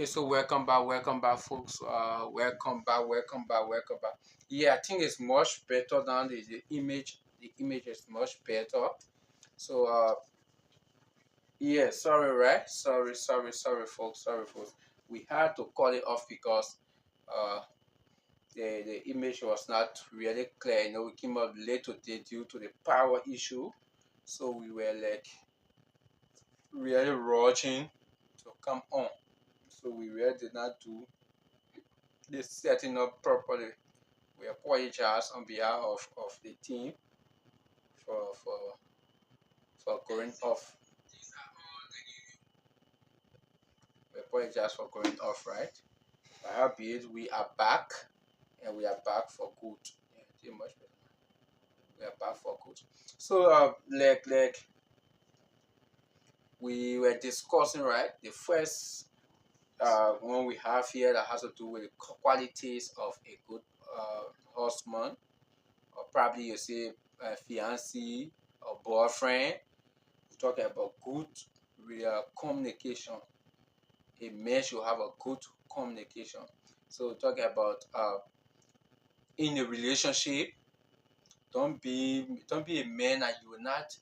Okay, so welcome back, folks. Welcome back. Yeah, I think it's much better than the image. The image is much better. So, yeah, sorry, right? Sorry, folks. We had to call it off because uh, the image was not really clear. We came up late today due to the power issue, so we were like really rushing to come on. So we really did not do this setting up properly. We apologize on behalf of the team for for for going off. We apologize for going off, right? But albeit we are back and we are back for good. Yeah, too much better. We are back for good. So like we were discussing, right? The first one we have here that has to do with the qualities of a good husband, or probably you say fiancé or boyfriend. Talking about good real communication. A man should have a good communication. So talking about in a relationship, don't be a man that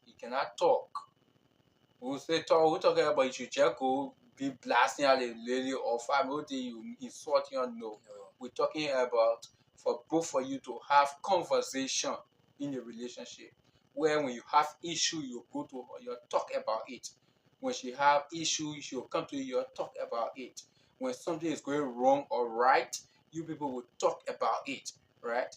you cannot talk. We're talking about you should just go be blasting at a lady or family you insulting or no. We're talking about for both of you to have conversation in a relationship where when you have issue you go to her, you talk about it. When she have issue she'll come to you, you talk about it. When something is going wrong or right, you people will talk about it, right?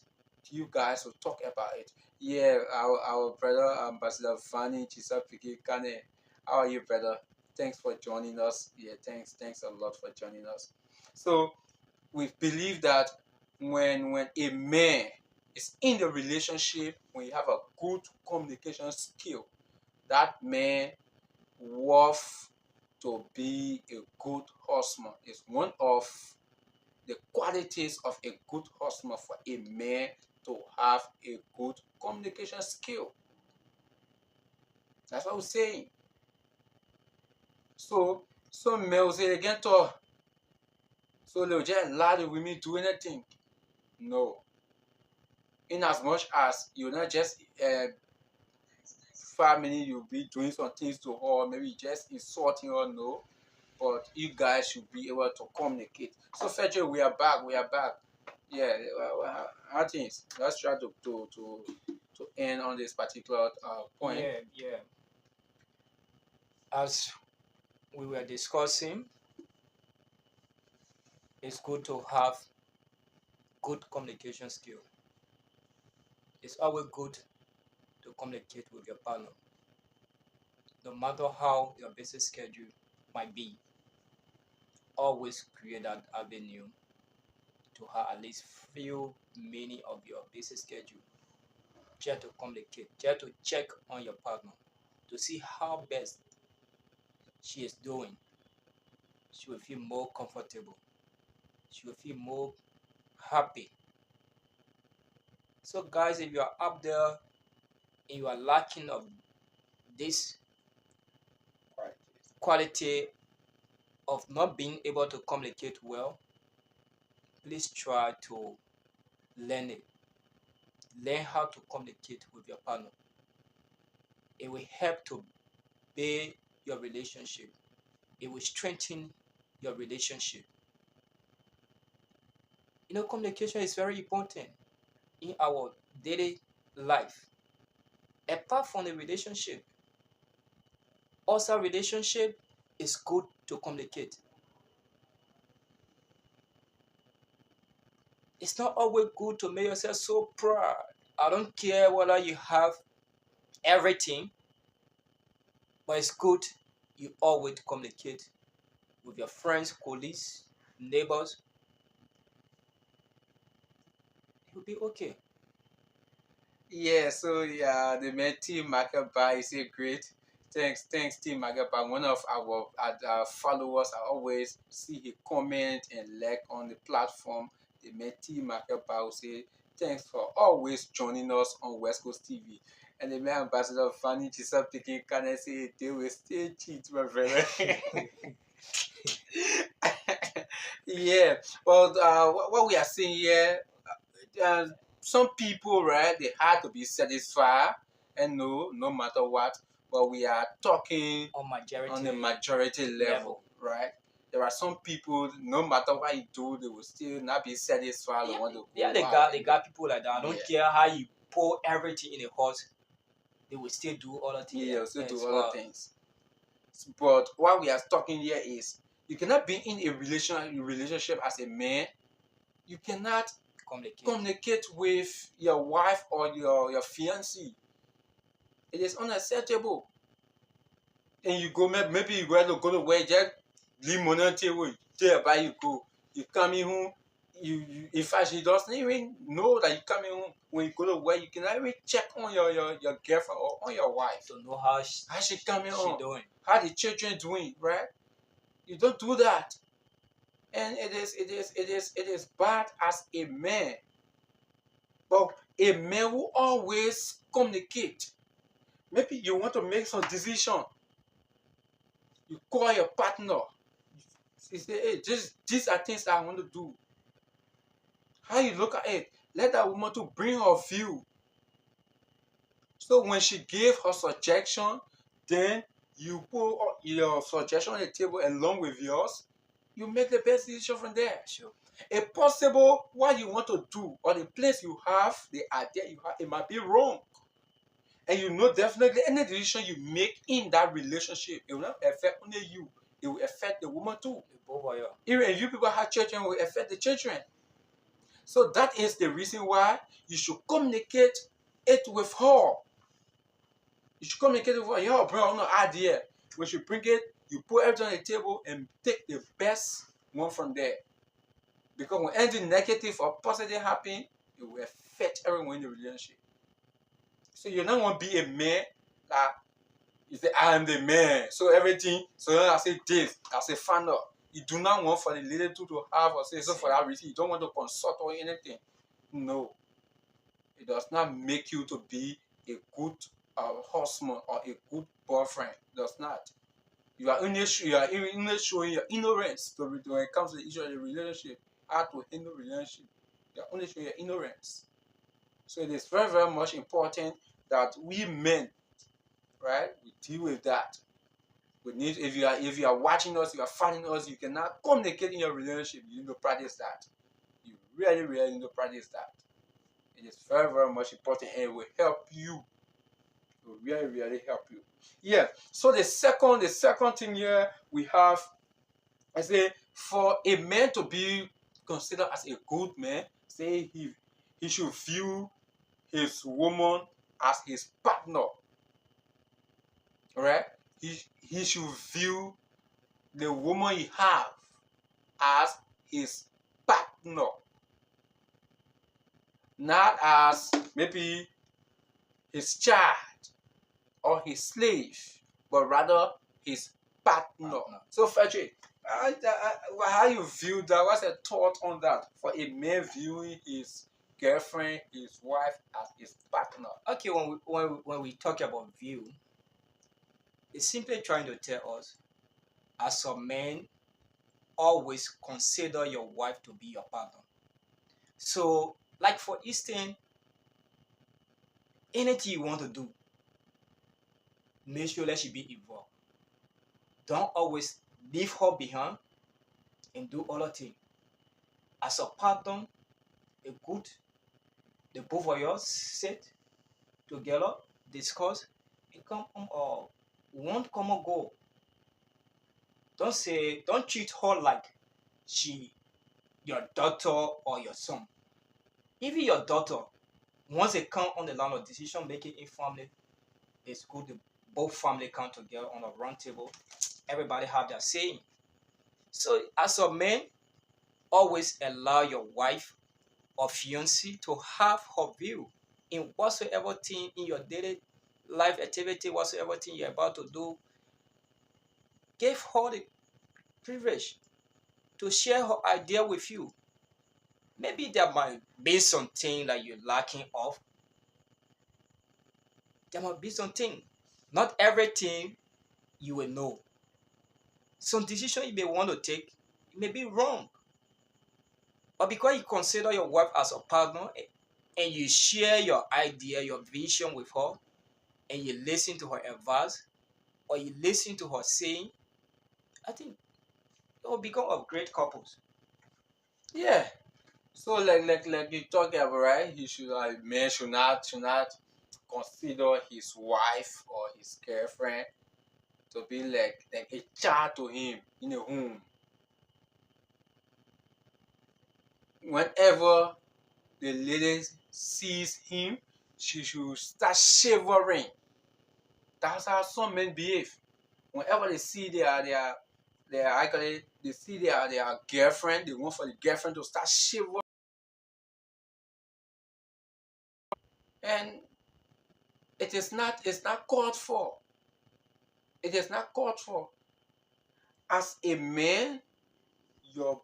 You guys will talk about it. Yeah, our brother Ambassador Fanny Chisapiki Kane, how are you, brother? Thanks for joining us. Yeah, thanks a lot for joining us. So we believe that when a man is in the relationship, when you have a good communication skill, that man worth to be a good husband is one of the qualities of a good husband for a man to have a good communication skill. That's what we're saying. So some men will say again to so they'll just allow the women do anything. No. In as much as you're not just family, you'll be doing some things to her, maybe just insulting her, no. But you guys should be able to communicate. So Fedra, we are back. Yeah, how things. Let's try to end on this particular point. Yeah. As we were discussing, it's good to have good communication skill. It's always good to communicate with your partner, no matter how your busy schedule might be. Always create that avenue to have at least few minutes of your busy schedule just to communicate, just to check on your partner to see how best she is doing. She will feel more comfortable. She will feel more happy. So guys, if you are up there and you are lacking of this quality of not being able to communicate well, please try to learn it. Learn how to communicate with your partner. It will help to build your relationship. It will strengthen your relationship. Communication is very important in our daily life. Apart from the relationship, also relationship is good to communicate. It's not always good to make yourself so proud. I don't care whether you have everything, but it's good you always communicate with your friends, colleagues, neighbors. It will be okay. Yeah, so yeah, the man Team Makaba is a great. Thanks, Team Makaba. One of our followers, I always see he comment and like on the platform. The man Team Makaba will say, thanks for always joining us on West Coast TV. And the man Ambassador Fanny Chisap taking can I say they will stay cheat, my brother. Yeah, but what we are seeing here, uh, some people, right, they had to be satisfied, and no matter what. But we are talking On on a majority majority level, level. right? There are some people, no matter what you do, they will still not be satisfied. They Yeah, want to yeah, go out. they got people like that. I Yeah, don't care how you pour everything in a horse, they will still do other things yeah, still do as other well. things. But what we are talking here is you cannot be in a relationship as a man. You cannot Communicate. communicate with your wife or your fiancé. It is unacceptable. And you go, maybe you go to work, just leave money on the table, tell her you go. You coming home, in fact, she doesn't even know that you coming home. When you go to work, you cannot even check on your girlfriend or on your wife. To know how she coming she on, doing. how the children doing, right? You don't do that. And it is bad as a man. But a man will always communicate. Maybe you want to make some decision. You call your partner. You say, hey, these are things I want to do. How you look at it? Let that woman to bring her view. So when she gave her suggestion, then you put your suggestion on the table along with yours. You make the best decision from there. Sure. A possible what you want to do or the place you have, the idea you have, it might be wrong. And you know definitely any decision you make in that relationship, it will not affect only you. It will affect the woman too. Both of you. Even if you people have children, it will affect the children. So that is the reason why you should communicate it with her. You should communicate with her. Yo, bro, I have no idea. When you bring it, you put everything on the table and take the best one from there. Because when anything negative or positive happen, it will affect everyone in the relationship. So you don't want to be a man that you say, I am the man. So everything, so when I say this, I say fan up. You do not want for the lady to have or say so for that reason. You don't want to consult or anything. No. It does not make you to be a good husband or a good boyfriend. It does not. You are only showing your ignorance when it comes to the issue of the relationship. How to handle relationship. You are only showing your ignorance. So it is very, very much important that we men, right, we deal with that. We need if you are watching us, you are finding us, you cannot communicate in your relationship. You need to practice that. You really, really need to practice that. It is very, very much important and it will help you. It will really, really help you. Yeah. So the second thing here we have, I say for a man to be considered as a good man, say he should view his woman as his partner. Right? He should view the woman he have as his partner, not as maybe his child or his slave, but rather his partner. So, Frederick, how you view that? What's your thought on that? For a man viewing his girlfriend, his wife as his partner. Okay, when we talk about view, it's simply trying to tell us, as a man, always consider your wife to be your partner. So, like for instance, anything you want to do, make sure that she be involved. Don't always leave her behind and do other things. As a partner, a good, the both of you sit together, discuss, and come on one common goal. Don't treat her like she your daughter or your son. Even your daughter, once they come on the line of decision making in family, it's good to both family come together on a round table. Everybody have their saying. So as a man, always allow your wife or fiancé to have her view in whatsoever thing in your daily life activity, whatsoever thing you're about to do. Give her the privilege to share her idea with you. Maybe there might be something that you're lacking of. There might be something. Not everything you will know. Some decision you may want to take, it may be wrong. But because you consider your wife as a partner and you share your idea, your vision with her, and you listen to her advice or you listen to her saying, I think it will become a great couples. Yeah. So like you talking about, right? He should man should not consider his wife or his girlfriend to be like a child to him in a home. Whenever the lady sees him, she should start shivering. That's how some men behave. Whenever they see their actually they see their girlfriend, they want for the girlfriend to start shivering. And it's not called for. It is not called for. As a man, your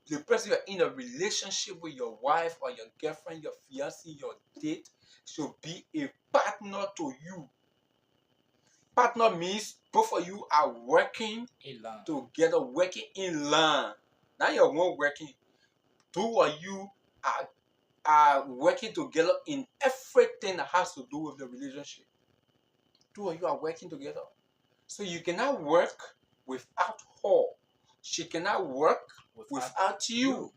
the person you're in a relationship with, your wife or your girlfriend, your fiancé, your date, should be a partner to you. Partner means both of you are working Elan. together, working in line. Now you're one working. Two of you are working together in everything that has to do with the relationship. Two of you are working together. So you cannot work without her. She cannot work without you.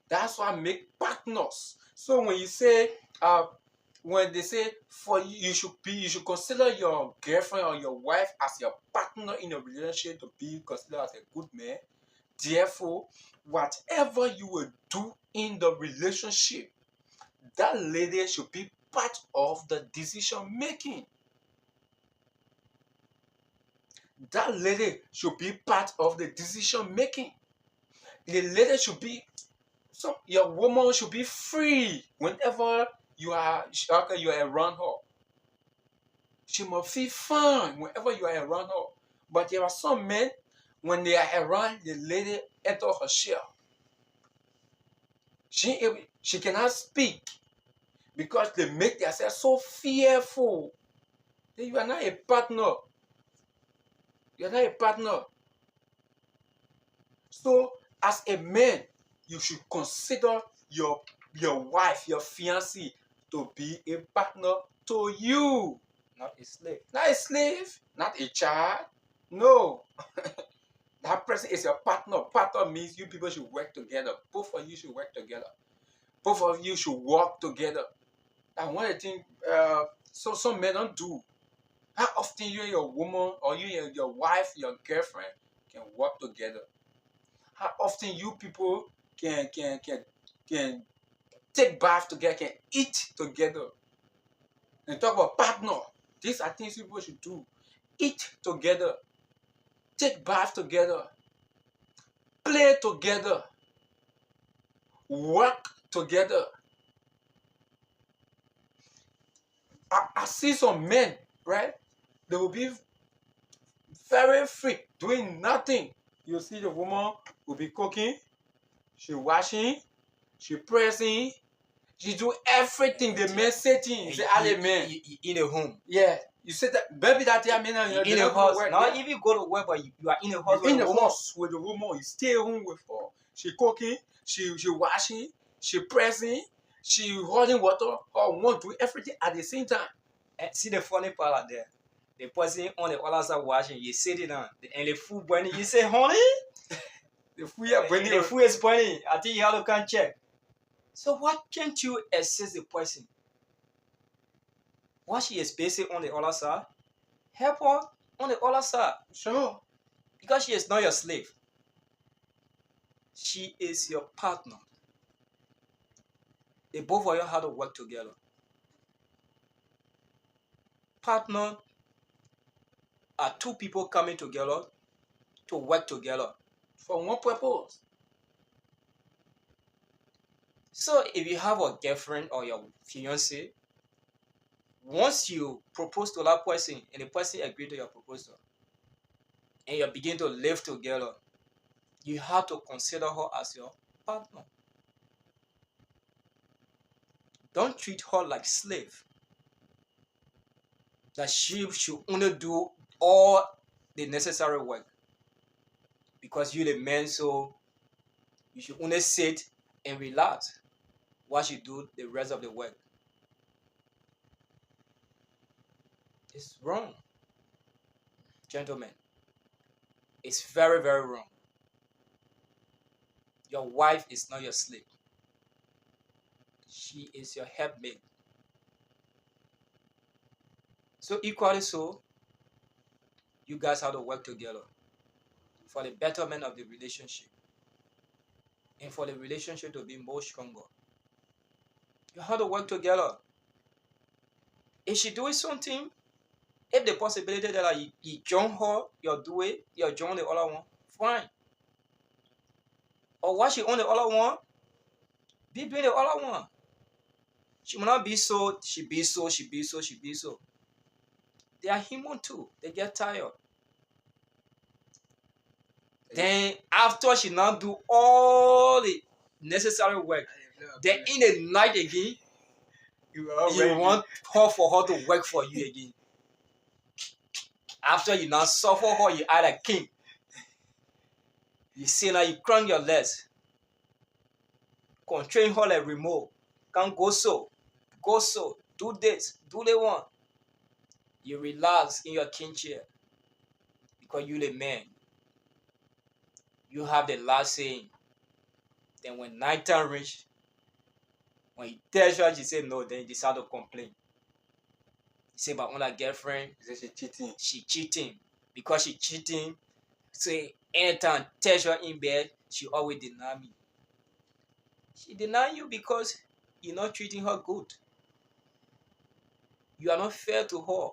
That's why I make partners. So when you say, when they say for you, you should consider your girlfriend or your wife as your partner in a relationship to be considered as a good man. Therefore, whatever you will do in the relationship, that lady should be part of the decision making. That lady should be part of the decision making. The lady should be so your woman should be free whenever you are around her. She must feel fine whenever you are around her. But there are some men when they are around the lady enter her shell. She cannot speak because they make themselves so fearful. Then you are not a partner. You are not a partner. So as a man, you should consider your wife, your fiancé, to be a partner to you. Not a slave. Not a slave, not a child. No. That person is your partner. Partner means you people should work together. Both of you should work together. Both of you should work together. And one of the things so some men don't do. How often you and your woman or you and your wife, your girlfriend can work together? How often you people can take bath together, can eat together? And talk about partner. These are things people should do. Eat together, take bath together, play together, work together. I see some men, right? They will be very free, doing nothing. You see the woman will be cooking, she washing, she pressing, she do everything. The man sitting, say, "Ale man." In a home. Yeah, you said that. Baby, that time, man, In a house. Not even go to work, but you are in a house with a woman. House with the woman. You stay home with her. She cooking, she washing, she pressing, she holding water. Her one do everything at the same time. And see the funny part out there. The person on the other side washing, you sit it down, and the food burning. You say, honey, The food are burning. the food is burning. I think you have to come check. So why can't you assist the person? What she is basing on the other side, help her on the other side. Sure. Because she is not your slave. She is your partner. The both of you have to work together. Partner are two people coming together to work together. For one purpose. So if you have a girlfriend or your fiancé, once you propose to that person and the person agrees to your proposal and you begin to live together, you have to consider her as your partner. Don't treat her like slave. That she should only do all the necessary work because you're the man, so You should only sit and relax while she do the rest of the work. It's wrong, gentlemen. It's very, very wrong. Your wife is not your slave. She is your helpmate. So equally so, you guys have to work together for the betterment of the relationship and for the relationship to be more stronger. You have to work together. If she doing something, if the possibility that you join her, you're join the other one, fine. Or what she on the other one, be doing the other one. She will not be so, she be so. They are human too. They get tired. Then after she now do all the necessary work, then in the night again, you want her for her to work for you again. After you now suffer her, you are like king. You see now you crank your legs, constrain her like remote. Can't go so, do this, do the one. You relax in your king chair because you the man. You have the last saying. Then when night time reach, when you tell her she say no, then you decide to complain. You say my own girlfriend, she cheating. Because she cheating, say anytime tell her in bed, she always deny me. She deny you because you're not treating her good. You are not fair to her.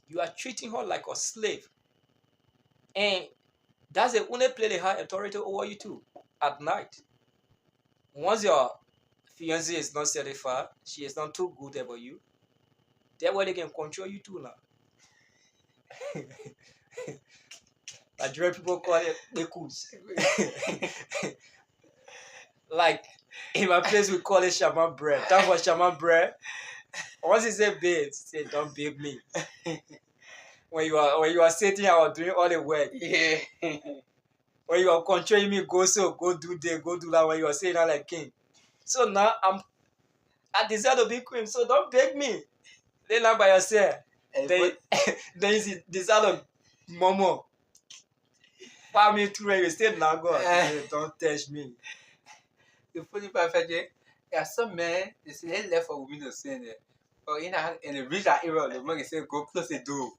You are treating her like a slave. And that's the only place they have authority over you too, at night. Once your fiancé is not satisfied, she is not too good about you, that way they can control you too now. Nigerian people call it bekus. Like in my place we call it shaman bread. Time for shaman bread. Once you say babe, say don't babe me. When you are sitting or doing all the work. Yeah. When you are controlling me, go do this, go do that, when you are saying that like king. So now I desire to be queen, so don't beg me. Lay down by yourself. Then you desire to momo. Follow me through and you still now go. Don't touch me. The funny part is there are some men, they say they left for women to say it. But in the reach that area, the man say go close the door.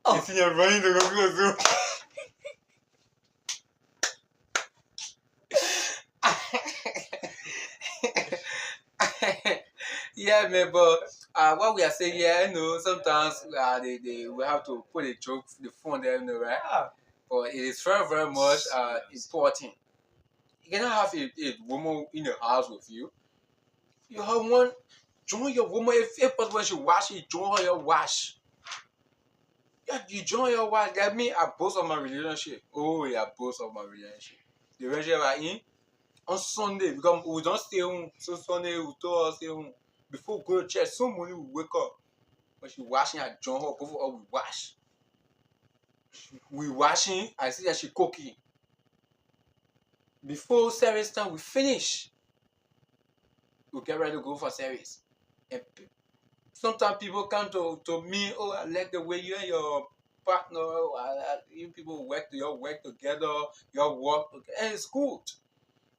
Oh. You see you're running to go close the door. Yeah, man, but what we are saying here, sometimes they we have to put a joke, the phone there, right? Yeah. But it is very, very much important. You cannot have a woman in the house with you. You have one, join your woman. If when she wash, you join her your wash. Yeah, you join your wash. That means I boast of my relationship. Oh, yeah, boast of my relationship. The relationship I in on Sunday, because we don't stay home. So Sunday we told us stay home. Before we go to church, some morning we wake up. When she washing, I join her. Both of us we wash. We washing, I see that she cooking. Before service time, we finish. We get ready to go for service. And sometimes people come to me, oh, I like the way you and your partner, you people work together, your work together. And it's good.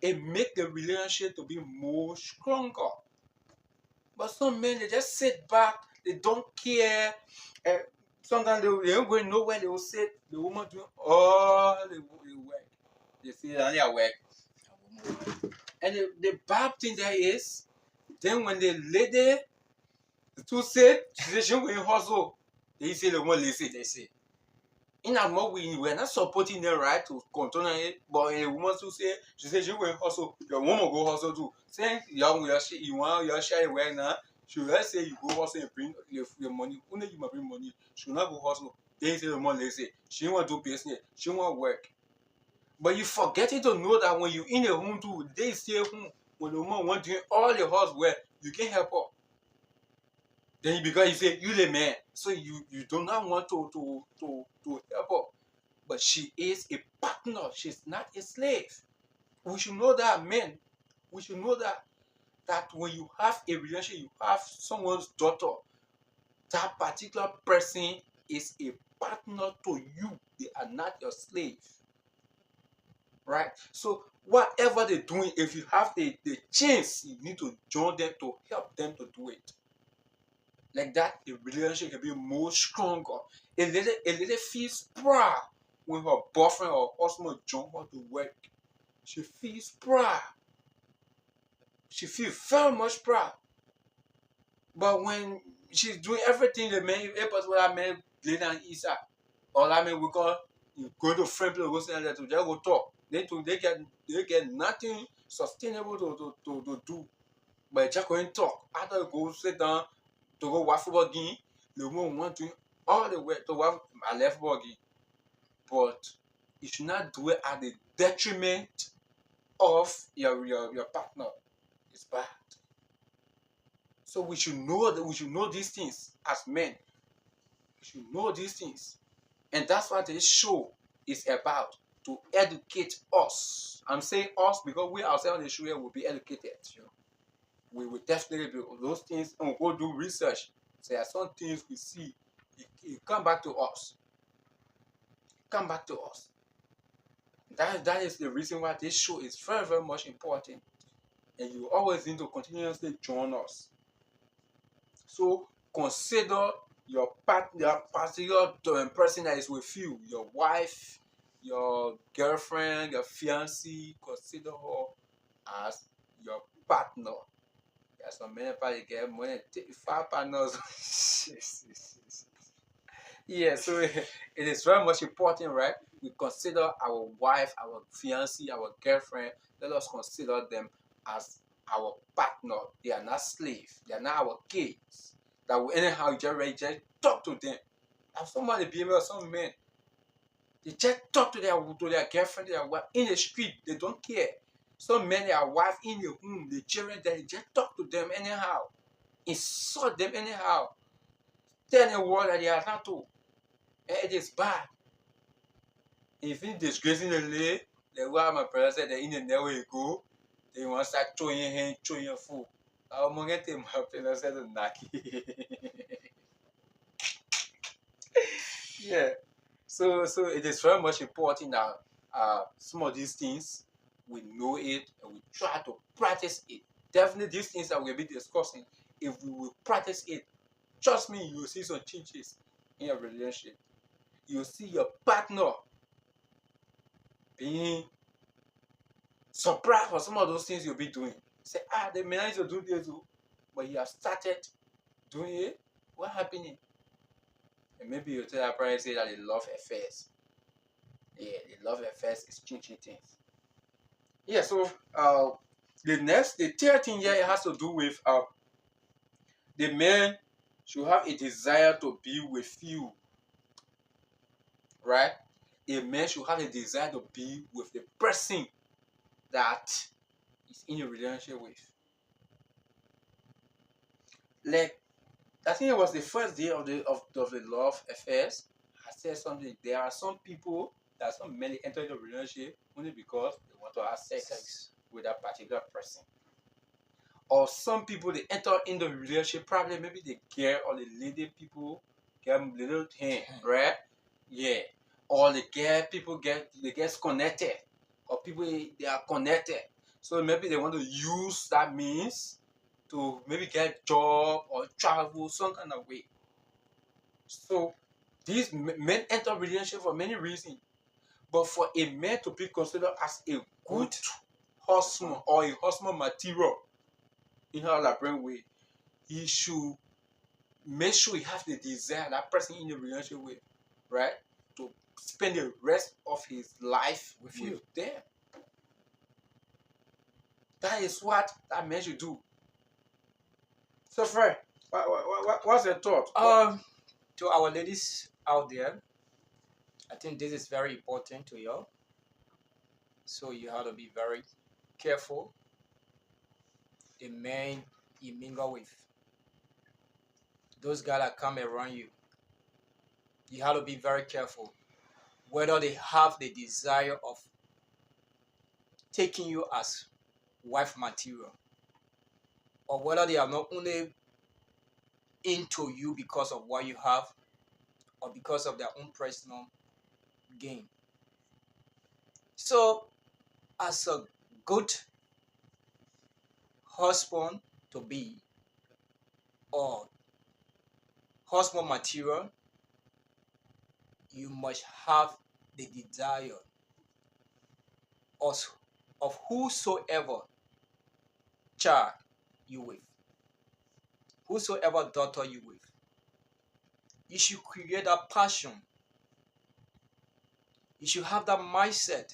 It makes the relationship to be more stronger. But some men, they just sit back, they don't care. And sometimes they don't go nowhere, they will sit, the woman doing all the work. They see that they are work. And the bad thing there is, then when the lady to say, she says she will hustle, they say the one lazy. They say. In a more we're not supporting them right to control it, but a woman to say, she says she will hustle, your woman go hustle too. Saying young you want your share right now, she will say you go hustle and bring your money. Only you might bring money. She will not go hustle. They say the one lazy. She want to do business, she want work. But you forgetting to know that when you in a home too, they stay home. When the woman want doing all the housework, you can help her. Then because you say you the man, so you do not want to help her. but she is a partner. She's not a slave. We should know that, men. We should know that when you have a relationship, you have someone's daughter, that particular person is a partner to you. They are not your slave. Right? So whatever they're doing, if you have the chance, you need to join them to help them to do it. Like that, the relationship can be more stronger. A lady feels proud when her boyfriend or husband join her to work. She feels proud. She feels very much proud. But when she's doing everything the man, everybody what I man lay down eat her. All I mean we call you go to friend people go say that to just go talk. They get nothing sustainable to do. But just going talk. After you go sit down to go watch football game, the woman want to all the way to watch my left football game. But you should not do it at the detriment of your partner. It's bad. So we should know that we should know these things as men. We should know these things. And that's what this show is about, to educate us. I'm saying us because we ourselves on the show here will be educated. We will definitely be those things and we'll go do research. So there are some things we see, it come back to us. Come back to us. That is the reason why this show is very, very much important. And you always need to continuously join us. So consider your partner, particular person that is with you, your wife, your girlfriend, your fiancé. Consider her as your partner. There's some many people get more than 5 partners. Yeah, so it is very much important, right? We consider our wife, our fiancé, our girlfriend. Let us consider them as our partner. They are not slaves. They are not our kids. That we anyhow just talk to them. And somebody behavior, some men, they just talk to their girlfriend, their wife in the street. They don't care. Some men, their wife in the home, the children, they just talk to them anyhow, insult them anyhow, tell the world that they are not to. And it is bad. If you disgracing the lady, like what my brother said, that in the never you go, they want to start throwing your hand, throwing your food. I'm going to get them up and I said, Naki. Yeah. So it is very much important that some of these things we know it and we try to practice it. Definitely these things that we'll be discussing, if we will practice it, trust me, you'll see some changes in your relationship. You'll see your partner being surprised for some of those things you'll be doing. Say, they may not to do this, but you have started doing it. What happening? And maybe you tell our parents say that they love affairs. Yeah, the love affairs is changing things. Yeah, so the third thing here, it has to do with the man should have a desire to be with you. Right? A man should have a desire to be with the person that is in a relationship with. Like, I think it was the first day of the love affairs. I said something. There are some people that some men enter into a relationship only because they want to have sex with that particular person. Or some people they enter into a relationship, probably maybe the girl or the lady people get a little hand, right? Yeah. Or the girl people get connected. Or people they are connected. So maybe they want to use that means to maybe get job or travel some kind of way. So these men enter relationship for many reasons. But for a man to be considered as a good husband or a husband material in how that bring way, he should make sure he has the desire that person in the relationship with, right? To spend the rest of his life with them. That is what that man should do. So, Fred, what's your thought? To our ladies out there, I think this is very important to you. So you have to be very careful the men you mingle with. Those guys that come around you, you have to be very careful. whether they have the desire of taking you as wife material, or whether they are not only into you because of what you have or because of their own personal gain. So, as a good husband to be or husband material, you must have the desire of whosoever child you with, whosoever daughter you with. You should create that passion. You should have that mindset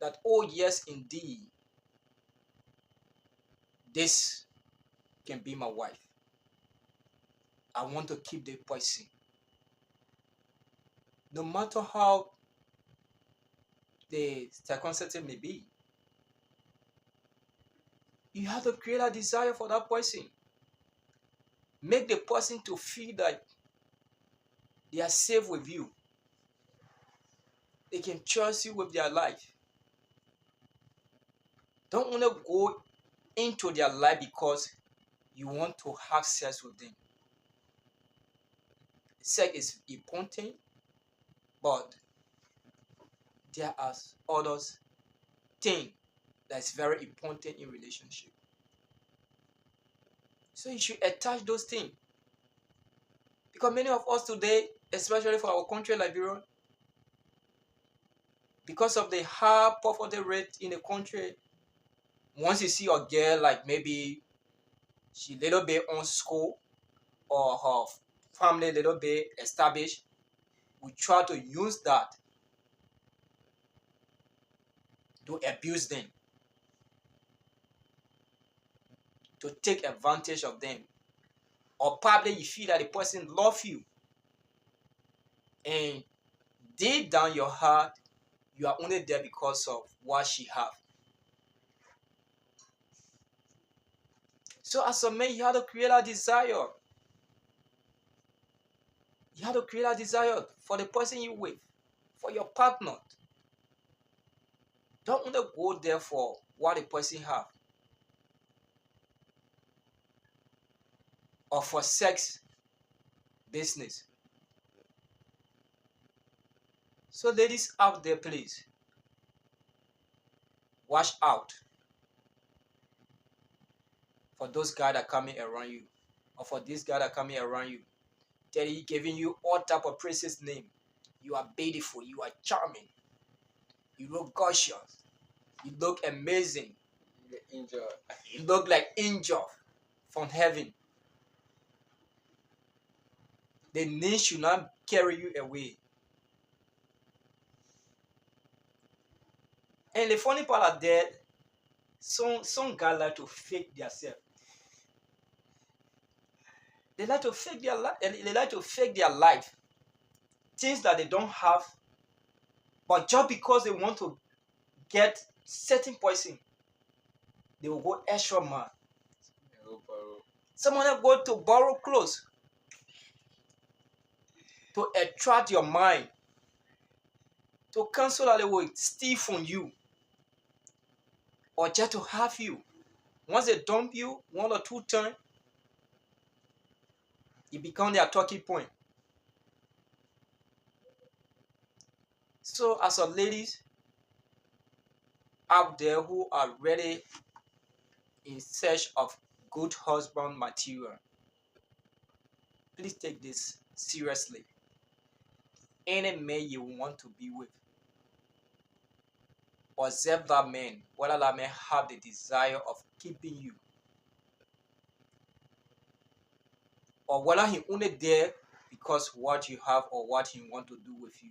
that, oh yes, indeed, this can be my wife. I want to keep the person. No matter how the circumstances may be, you have to create a desire for that person. Make the person to feel that they are safe with you. They can trust you with their life. Don't want to go into their life because you want to have sex with them. Sex is important, but there are other things that's very important in relationship. So you should attach those things. Because many of us today, especially for our country, Liberia, because of the high poverty rate in the country, once you see a girl like maybe she little bit on school or her family little bit established, we try to use that to abuse them, to take advantage of them. Or probably you feel that the person loves you, and deep down your heart, you are only there because of what she have. So as a man, you have to create a desire. You have to create a desire for the person you with, for your partner. Don't only go there for what the person have, or for sex business. So ladies out there, please watch out for those guys that are coming around you, or for this guy that are coming around you, giving you all type of praises name. You are beautiful, you are charming, you look gorgeous, you look amazing, The angel. you look like angel from heaven. The name should not carry you away. And the funny part of that, some guys like to fake themselves. They like to fake their life. They like to fake their life, things that they don't have, but just because they want to get certain person, they will go extra mile. Someone will go to borrow clothes to attract your mind, to cancel that they will steal from you, or just to have you. Once they dump you 1 or 2 times, you become their talking point. So as a ladies out there who are ready in search of good husband material, please take this seriously. Any man you want to be with, observe that man, whether that man have the desire of keeping you, or whether he only there because what you have or what he want to do with you,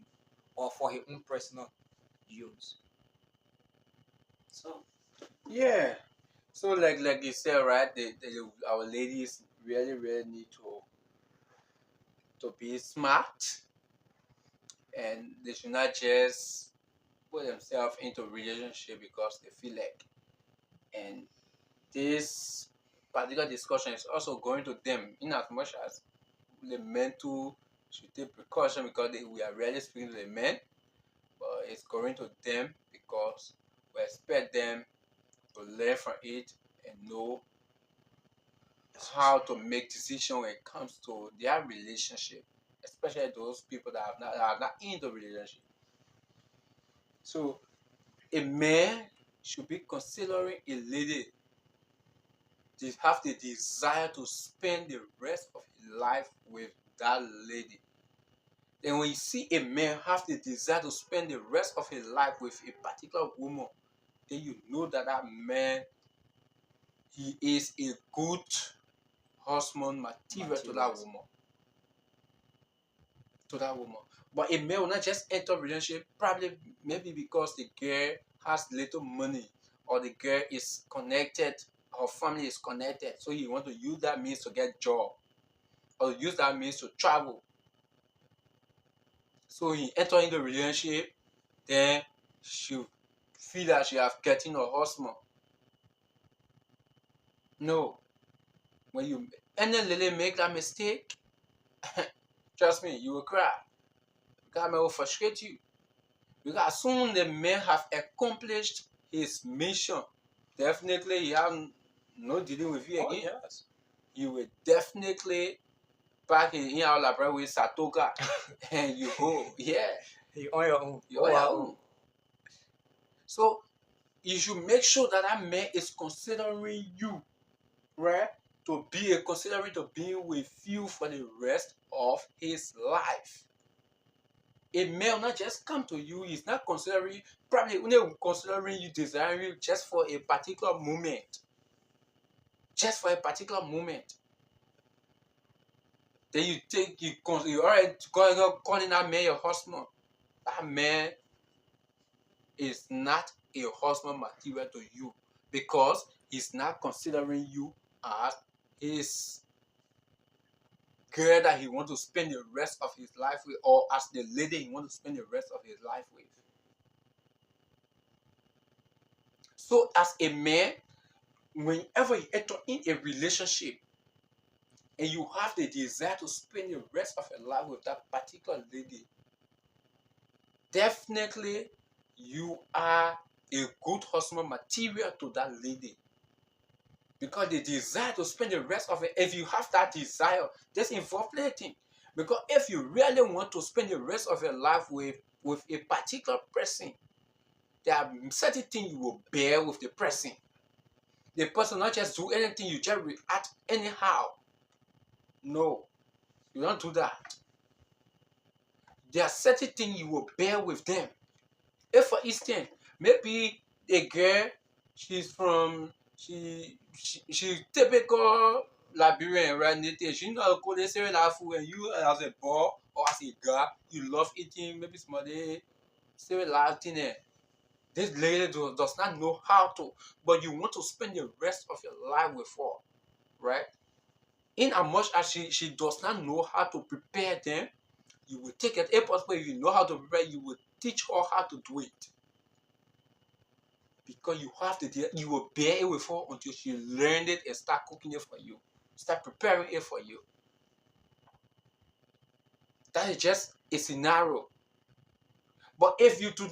or for his own personal use. So Yeah. So like you said, right? Our ladies really need to be smart, and they should not just put themselves into a relationship because they feel like. And this particular discussion is also going to them in as much as the men too should take precaution, because we are really speaking to the men. but it's going to them because we expect them to learn from it and know how to make decisions when it comes to their relationship, especially those people that are not in the relationship. So a man should be considering a lady to have the desire to spend the rest of his life with that lady. Then when you see a man have the desire to spend the rest of his life with a particular woman, then you know that that man, he is a good husband material to that woman. But a man will not just enter a relationship probably maybe because the girl has little money or the girl is connected, her family is connected, so you want to use that means to get job or use that means to travel. So he enter into a relationship, then she feel that she have getting a husband. No, when you any lady make that mistake, trust me, you will cry. That man will frustrate you. Because as soon as the man have accomplished his mission, definitely he have no dealing with you again. Oh, yes. You will definitely back in our library with Satoga and you go, yeah. You're on your own. You're on your own. So you should make sure that that man is considering you, right? Considering to be with you for the rest of his life. A man will not just come to you, he's not considering, probably only considering you, desiring you just for a particular moment. Just for a particular moment. Then you already calling that man your husband. That man is not a husband material to you because he's not considering you as his girl that he wants to spend the rest of his life with, or as the lady he wants to spend the rest of his life with. So as a man, whenever you enter in a relationship and you have the desire to spend the rest of your life with that particular lady, definitely you are a good husband material to that lady. Because the desire to spend the rest of it, if you have that desire, just involve plenty. Because if you really want to spend the rest of your life with a particular person, there are certain things you will bear with the person. The person not just do anything, you just react anyhow. No, you don't do that. There are certain things you will bear with them. If for instance, maybe a girl, she's from she's typical Liberian, right? Native. She know how to cook the food, and you as a boy or as a guy, you love eating maybe somebody cereal thing. This lady does not know how to, but you want to spend the rest of your life with her, right? In as much as she does not know how to prepare them, you will take it. If possible, if you know how to prepare, you will teach her how to do it. Because you will bear it with her until she learned it and start cooking it for you. Start preparing it for you. That is just a scenario. But if you do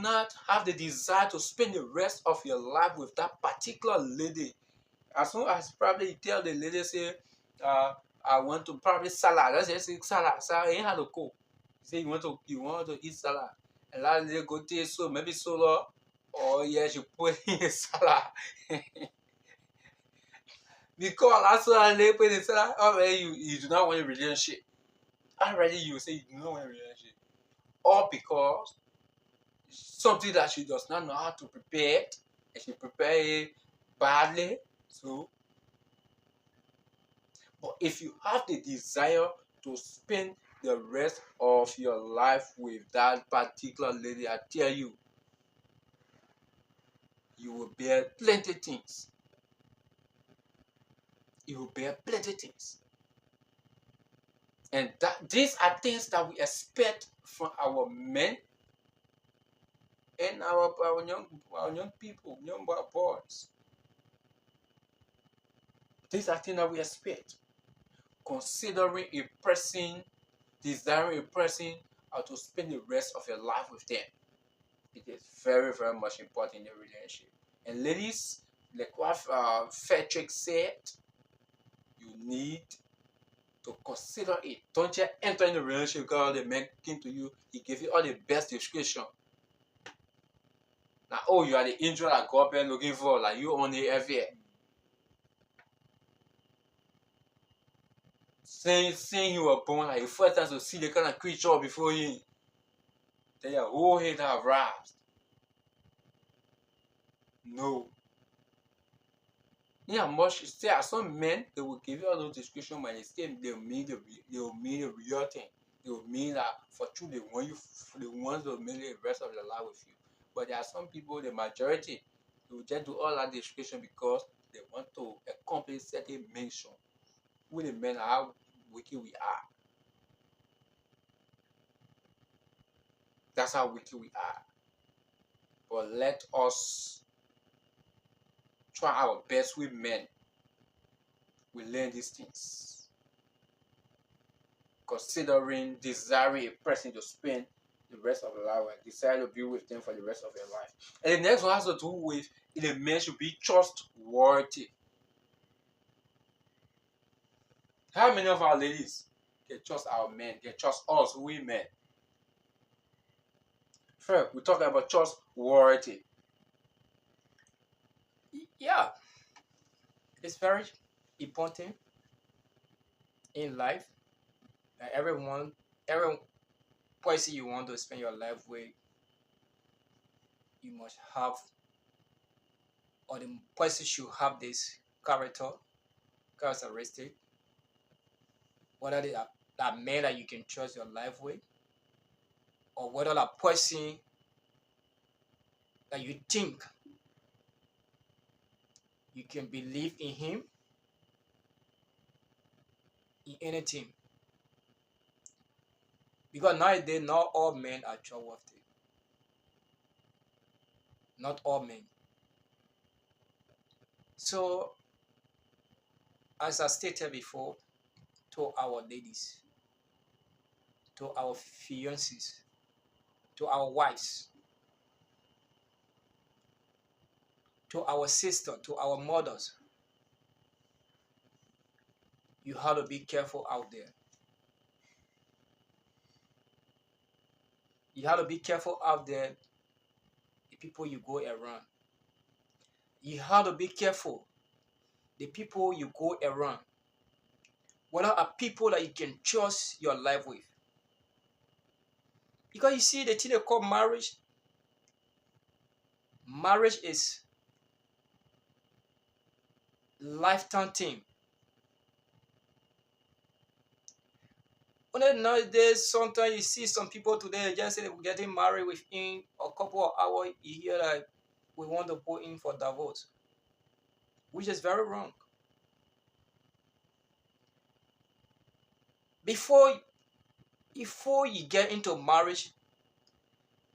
not have the desire to spend the rest of your life with that particular lady, as soon as probably you tell the lady, say, I want to probably salad. Let's just say salad. Salad ain't how to cook. You say you want to eat salad. And that lady go taste so maybe solo. Oh yes, you put in a salad. Because that's why they put in salad. Already you do not want a relationship. Already you say you do not want a relationship. Or because something that she does not know how to prepare it, and she prepare it badly. So, but if you have the desire to spend the rest of your life with that particular lady, I tell you, you will bear plenty things. You will bear plenty things. And these are things that we expect from our men and our young people, young boys. These are things that we expect. Considering a person, desiring a person or to spend the rest of your life with them. It is very, very much important in a relationship. And ladies, like what Frederick said, you need to consider it. Don't just enter in a relationship because the man came to you, he gave you all the best description. Now, oh, you are the angel that God been looking for, like you only ever. Saying you were born like the first time to see the kind of creature before you, then your whole head have wrapped. No. Yeah, much there are some men they will give you all those descriptions when it's them, they'll mean the real thing. They will mean that for true they want you they want to make the rest of their life with you. But there are some people, the majority, they will just do all that description because they want to accomplish certain mission. We the men are how wicked we are. That's how wicked we are. But let us try our best with men. We learn these things. Considering desiring a person to spend the rest of your life and decide to be with them for the rest of your life. And the next one has to do with the man should be trustworthy. How many of our ladies can trust our men, can trust us women? First, we're talking about trustworthy. Yeah, it's very important in life that every person you want to spend your life with, you must have, or the person should have this characteristic, whether they are that man that you can trust your life with, or whether that person that you think you can believe in him in anything. Because nowadays, not all men are trustworthy. Not all men. So, as I stated before, to our ladies, to our fiancés, to our wives, to our sister, to our mothers, you have to be careful out there. You have to be careful out there, the people you go around. You have to be careful, the people you go around. Whether are people that you can trust your life with. Because you see, the thing they call marriage is lifetime thing. Only nowadays, sometimes you see some people today just say we're getting married within a couple of hours. You hear like we want to put in for divorce, which is very wrong. Before you get into marriage,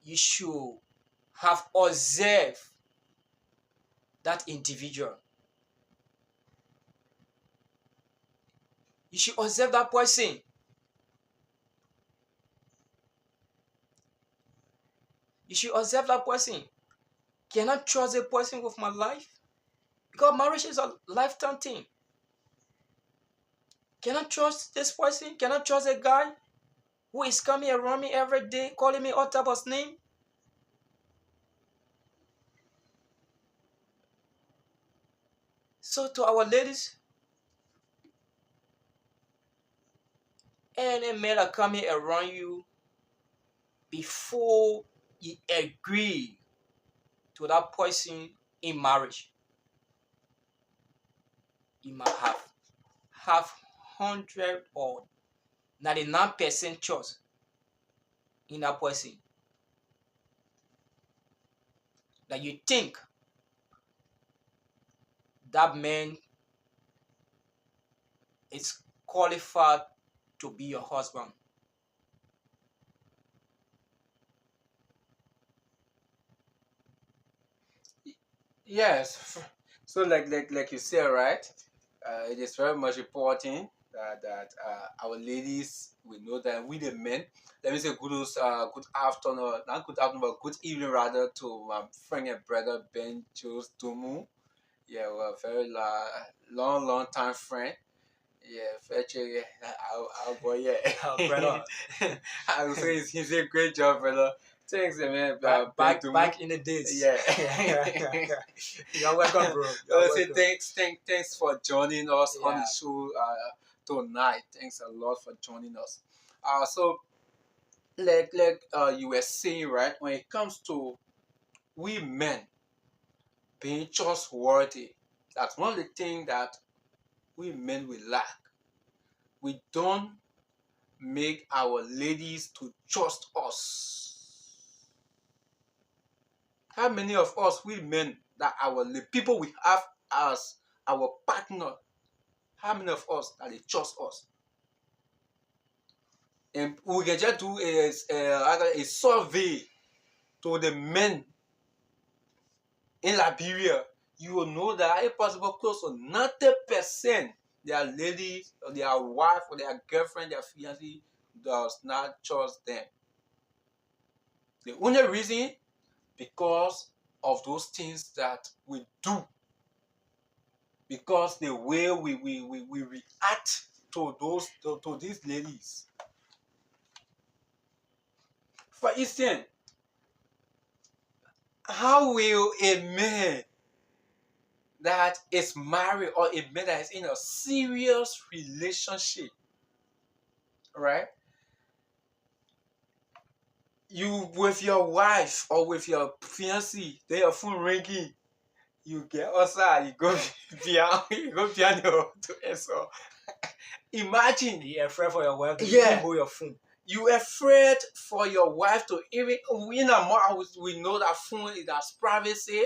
you should have observed that individual. You should observe that person. You should observe that person. Can I trust a person with my life? Because marriage is a lifetime thing. Can I trust this person? Can I trust a guy who is coming around me every day, calling me all type of name? So to our ladies, any men are coming around you, before you agree to that person in marriage, you must have 100 or 99% trust in that person, that you think that man is qualified to be your husband. Yes. So like you said, right? It is very much important our ladies, we know that we the men. Let me say good afternoon, not good afternoon, but good evening rather to my friend and brother Ben Jules Dumu. Yeah, we're a very long time friend. Yeah, fetching our boy, yeah. Brother. I would say he's a great job, brother. Thanks, man. Back Dumu. back in the days. Yeah. You're welcome, bro. You're I say welcome. thanks for joining us on the Yeah. show tonight. Thanks a lot for joining us. So like you were saying, right, when it comes to we men being trustworthy, that's one of the things that we men will lack. We don't make our ladies to trust us. How many of us we men that people we have as our partner, how many of us that they trust us? And we can just do a survey to the men in Liberia. You will know that if possible close to 90% their ladies or their wife or their girlfriend, their fiancé does not trust them. The only reason because of those things that we do, because the way we react to these ladies. For instance, how will a man that is married or a man that is in a serious relationship, right? You with your wife or with your fiancé, then your phone ringing, you get outside, you go behind to answer. Imagine. You're afraid for your wife to Yeah. hold your phone. You afraid for your wife to even in a more we know that phone is as privacy,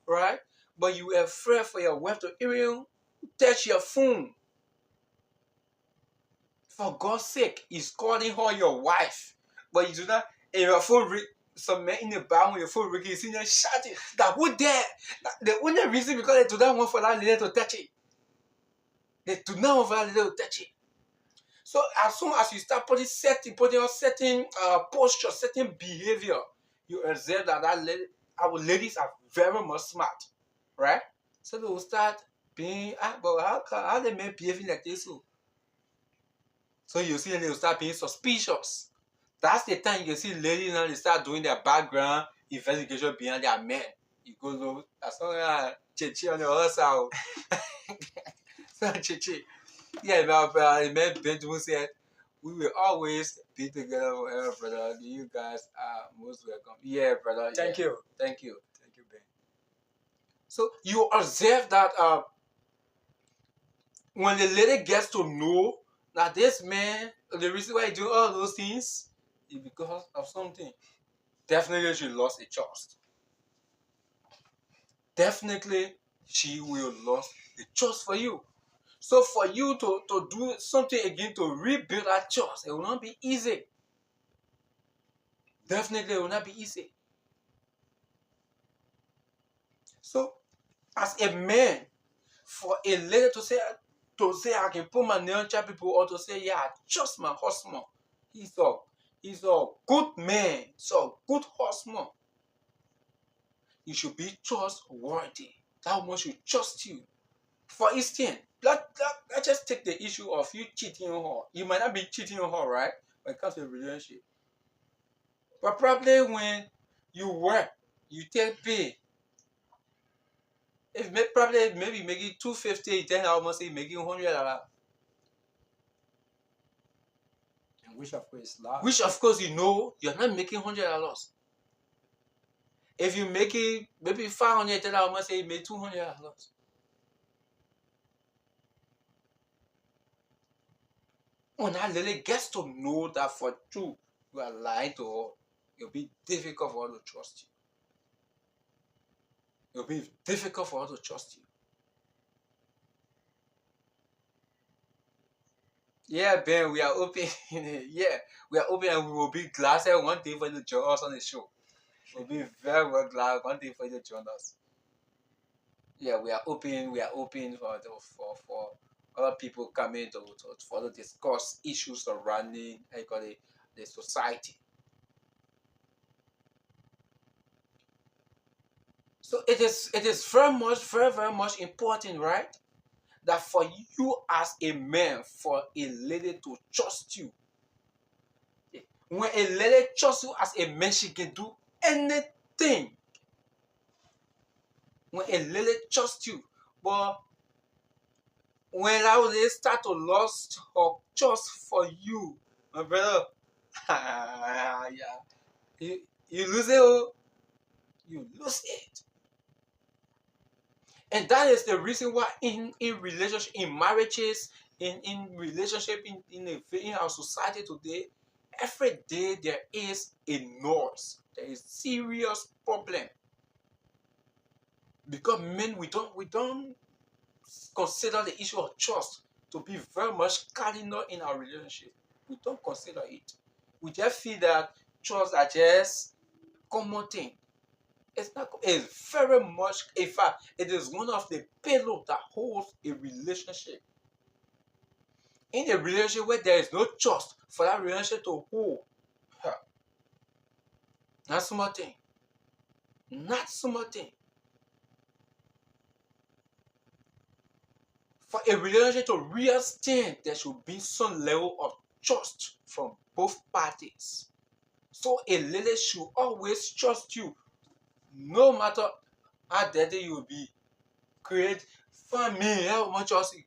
right? But you afraid for your wife to even touch your phone. For God's sake, he's calling her your wife, but you do not. And your phone ring. Some men in the bar when your phone ring, you see them shouting that who there. The only reason because they do not want for that lady to touch it. They do not want for that lady to touch it. So as soon as you start putting on certain posture, certain behavior, you observe that our ladies are very much smart, right? So they will start being, but how they men behaving like this? So you see they will start being suspicious. That's the time you can see ladies now they start doing their background investigation behind their men. You go low, that's all chichi on the other side. So chichi. Yeah, but man Benjamin said we will always be together forever, brother. You guys are most welcome. Yeah, brother. Thank you. Thank you. Thank you, Ben. So you observe that when the lady gets to know that this man, the reason why he do all those things is because of something. Definitely she lost a trust. Definitely she will lose the trust for you. So for you to do something again to rebuild that trust, it will not be easy. Definitely it will not be easy. So as a man, for a lady to say I can put my name on people, or to say, yeah, I trust my husband. He's a good man, he's a good husband. You should be trustworthy. That woman should trust you. For instance, let's just take the issue of you cheating on her. You might not be cheating on her, right? When it comes to a relationship. But probably when you work, you take pay. If probably maybe making $250, then I almost say making $100. Which of course is large. Which of course you know you're not making $100. If you make it maybe $500, then I almost say you made $200. When that lady gets to know that for true you are lying to her, it'll be difficult for her to trust you. It'll be difficult for her to trust you. Yeah, Ben, we are open. Yeah, we are open and we will be glad one day for you to join us on the show. We'll be very well glad one day for you to join us. Yeah, we are open for other people come in to further discuss issues surrounding how you call it, the society. So it is very much important, right? That for you as a man, for a lady to trust you. When a lady trusts you as a man, she can do anything. When a lady trusts you, but when that lady start to lose her trust for you, my brother, yeah, you lose it, oh, you lose it. And that is the reason why in relationship, in marriages, in relationship, in our society today, every day there is a noise. There is serious problem. Because men, we don't consider the issue of trust to be very much cardinal in our relationship. We don't consider it. We just feel that trust are just common thing. It's not. It's very much. In fact, it is one of the payload that holds a relationship. In a relationship where there is no trust for that relationship to hold, huh, not small thing. Not small thing. For a relationship to real stand, there should be some level of trust from both parties. So a lady should always trust you, no matter how dirty you will be. Create family, I want trust you.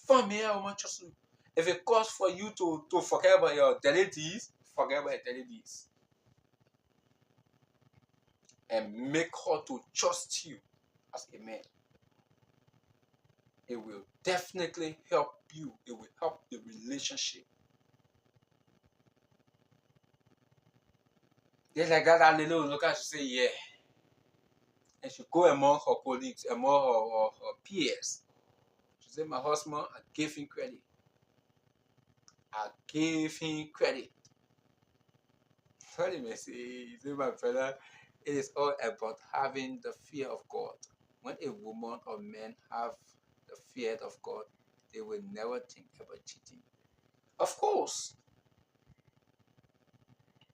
Family, I want trust you. If it calls for you to forget about your daily deeds, forget about your daily deeds. And make her to trust you as a man. It will definitely help you. It will help the relationship. Just like that lady will look at you and say, yeah. And she go among her colleagues, among her peers. She said, my husband, I gave him credit. I gave him credit. What may say, my brother, it is all about having the fear of God. When a woman or man have the fear of God, they will never think about cheating. Of course.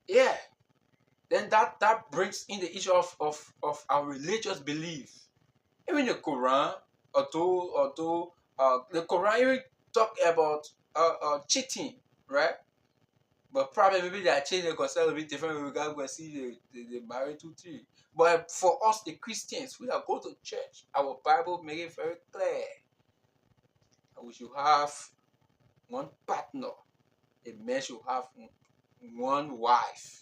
Yeah. Then that brings in the issue of our religious belief. Even the Quran, although the Quran even talk about cheating, right? But probably maybe they are changing the concept a bit different. We can go see the married 2-3. But for us, the Christians, we are go to church. Our Bible make it very clear that we should have one partner. A man should have one wife.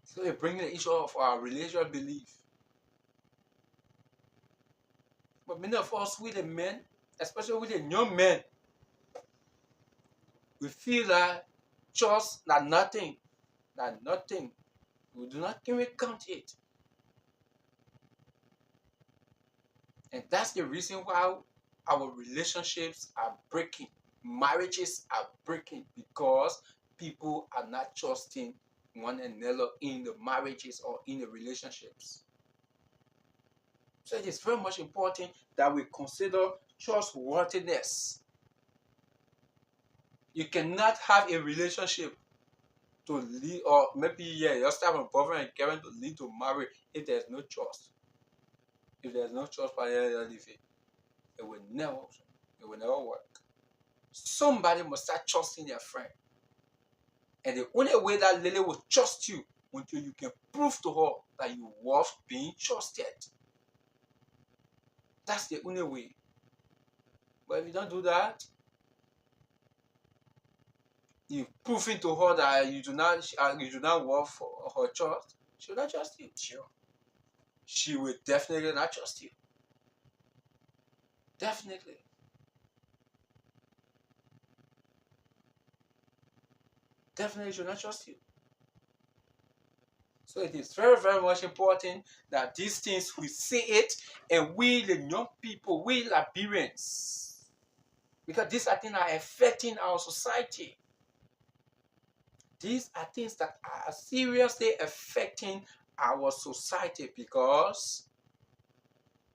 So they bring the issue of our religious belief. But many of us, with the men, especially with the young men, we feel that just that nothing. We do not even count it. And that's the reason why our relationships are breaking. Marriages are breaking because people are not trusting one another in the marriages or in the relationships. So it is very much important that we consider trustworthiness. You cannot have a relationship to lead, or maybe just have a boyfriend and girlfriend to lead to marriage if there's no trust. If there's no trust for living, it will never work. Somebody must start trusting their friend. And the only way that lady will trust you until you can prove to her that you worth being trusted. That's the only way. But if you don't do that, you've proven to her that you do not worth for her trust, she will not trust you. Sure. She will definitely not trust you. Definitely. Definitely she will not trust you. So it is very, very much important that these things, we see it, and we, the young people, we Liberians, because these are things that are affecting our society. These are things that are seriously affecting our society because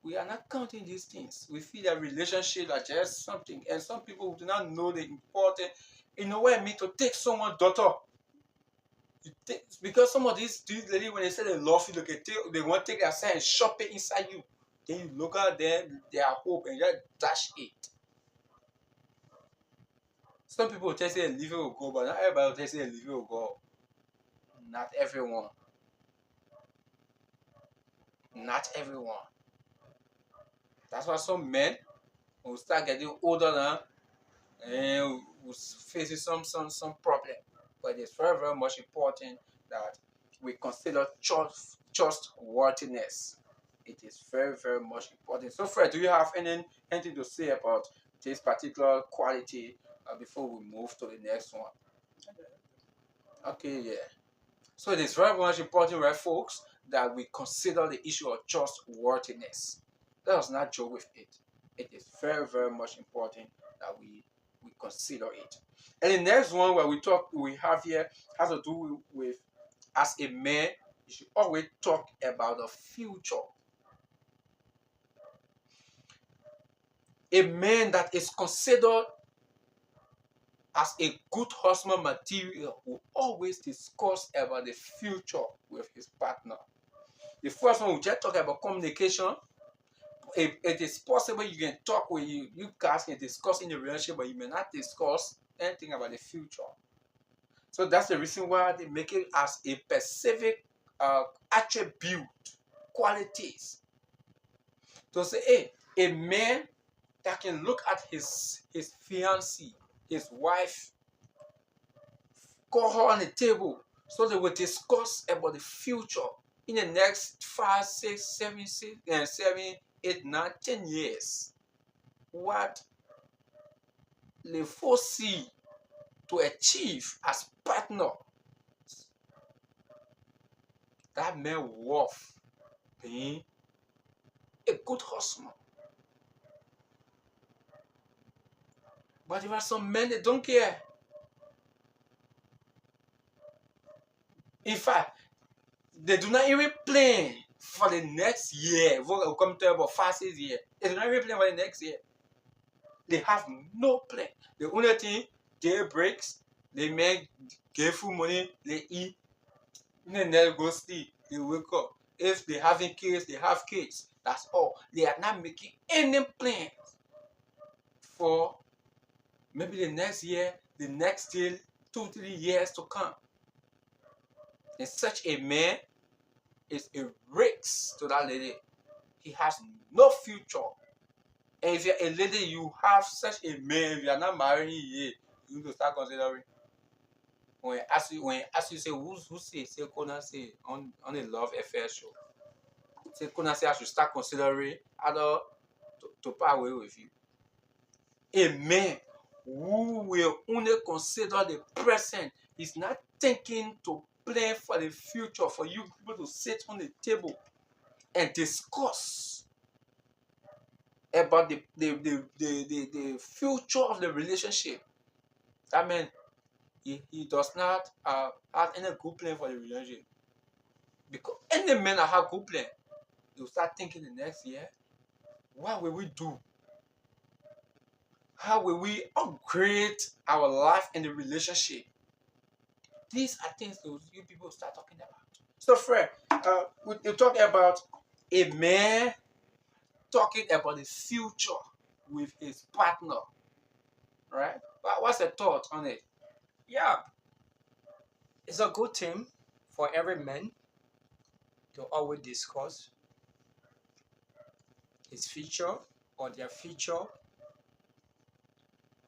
we are not counting these things. We feel that relationships are just something, and some people do not know the important. You know what I mean? To take someone's daughter. Because some of these ladies, when they say they love you, they want to take their son and shop it inside you. Then you look at them, their hope, and just dash it. Some people will tell you leave it will go, but not everybody will tell you leave it will go. Not everyone. Not everyone. That's why some men will start getting older now and will face some problem. But it's very, very much important that we consider trustworthiness. It is very, very much important. So, Fred, do you have anything to say about this particular quality before we move to the next one? Okay, yeah. So it is very much important, right, folks, that we consider the issue of trustworthiness. Let us not joke with it. It is very, very much important that we consider it. And the next one where we have here has to do with, as a man, you should always talk about the future. A man that is considered as a good husband material will always discuss about the future with his partner. The first one we just talk about communication. It is possible you can talk with you guys can discuss in the relationship, but you may not discuss anything about the future. So that's the reason why they make it as a specific attribute, qualities. To say, hey, a man that can look at his fiancée, his wife, call her on the table, so they will discuss about the future in the next 5, 6, 7, 8, 9, 10 years. What they foresee to achieve as partner. That man worth being a good husband. But there are some men that don't care. In fact, they do not even plan for the next year. We'll come to about 5, 6 years. They do not even plan for the next year. They have no plan. The only thing, day breaks, they make give full money, they eat, and then they go sleep. They wake up. If they having kids, they have kids. That's all. They are not making any plan for maybe the next year, the next 2, 3 years to come. And such a man is a risk to that lady. He has no future. And if you're a lady, you have such a man, if you are not marrying yet, you need to start considering. When I ask you say who say Kona say on a love affair show. Say Kona say I should start considering other to part away with you. A man who will only consider the present is not thinking to plan for the future, for you people to sit on the table and discuss about the future of the relationship. That means he does not have any good plan for the relationship. Because any man that have good plan, you start thinking the next year, what will we do? How will we upgrade our life in the relationship? These are things that you people start talking about. So, Fred, you talk about a man talking about the future with his partner, right? What's your thought on it? Yeah, it's a good thing for every man to always discuss his future or their future,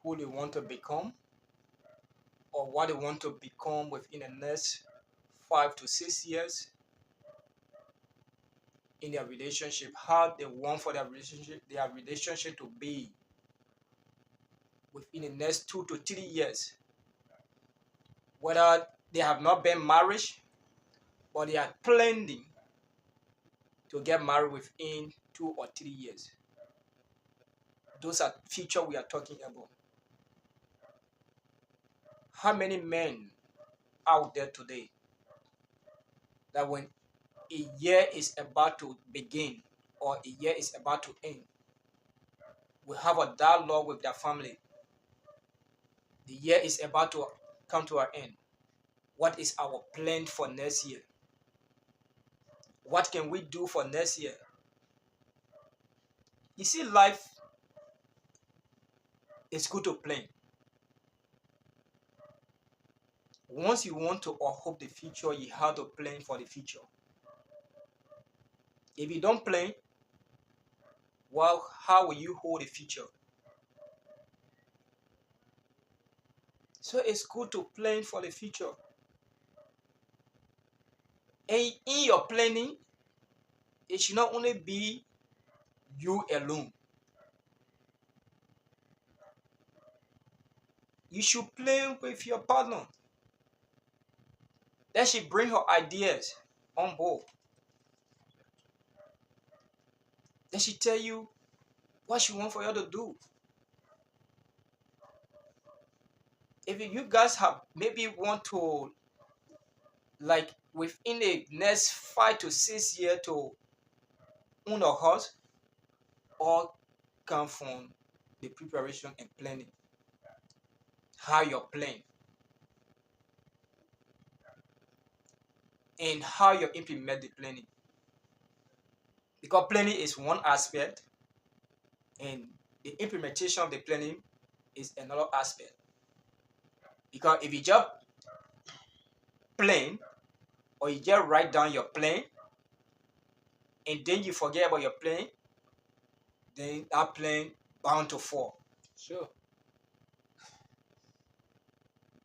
who they want to become, or what they want to become within the next 5 to 6 years in their relationship, how they want for their relationship to be within the next 2 to 3 years. Whether they have not been married, but they are planning to get married within 2 or 3 years. Those are future we are talking about. How many men out there today that when a year is about to begin, or a year is about to end, we have a dialogue with their family. The year is about to come to an end. What is our plan for next year? What can we do for next year? You see, life is good to plan. Once you want to or hope the future, you have to plan for the future. If you don't plan, well, how will you hold the future? So it's good to plan for the future. And in your planning, it should not only be you alone. You should plan with your partner. That she bring her ideas on board. Then she tell you what she want for you to do. If you guys have maybe want to, like, within the next 5 to 6 years to own a house, all come from the preparation and planning. How you plan and how you implement the planning. Because planning is one aspect and the implementation of the planning is another aspect. Because if you just plan or you just write down your plan and then you forget about your plan, then that plan bound to fall. Sure.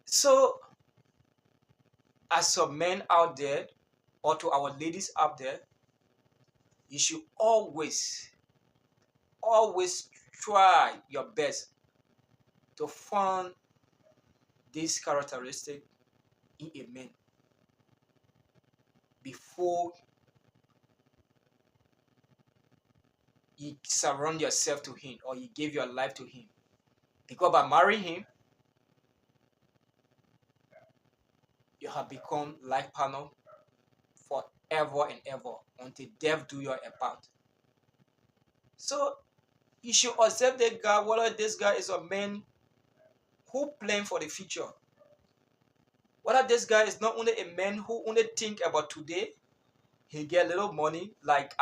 So, as some men out there, or to our ladies out there, you should always try your best to find this characteristic in a man before you surround yourself to him or you give your life to him. Because by marrying him, you have become life partner forever and ever until death do you apart. So you should accept that guy, whether this guy is a man who plan for the future, whether this guy is not only a man who only think about today, he get little money like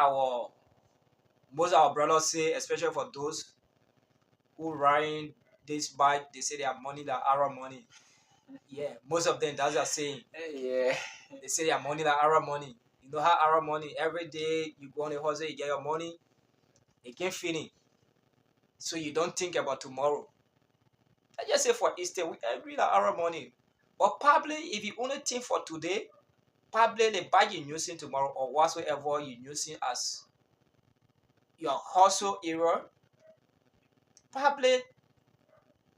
most of our brothers say, especially for those who riding this bike, they say they have money like our money. Yeah, most of them that's their saying. Yeah. They say they have money like our money. You know how our money, every day you go on the hustle, you get your money, it can't finish. So you don't think about tomorrow. I just say for instance, we agree that our money. But probably if you only think for today, probably the bag you're using tomorrow or whatsoever you're using as your hustle era, probably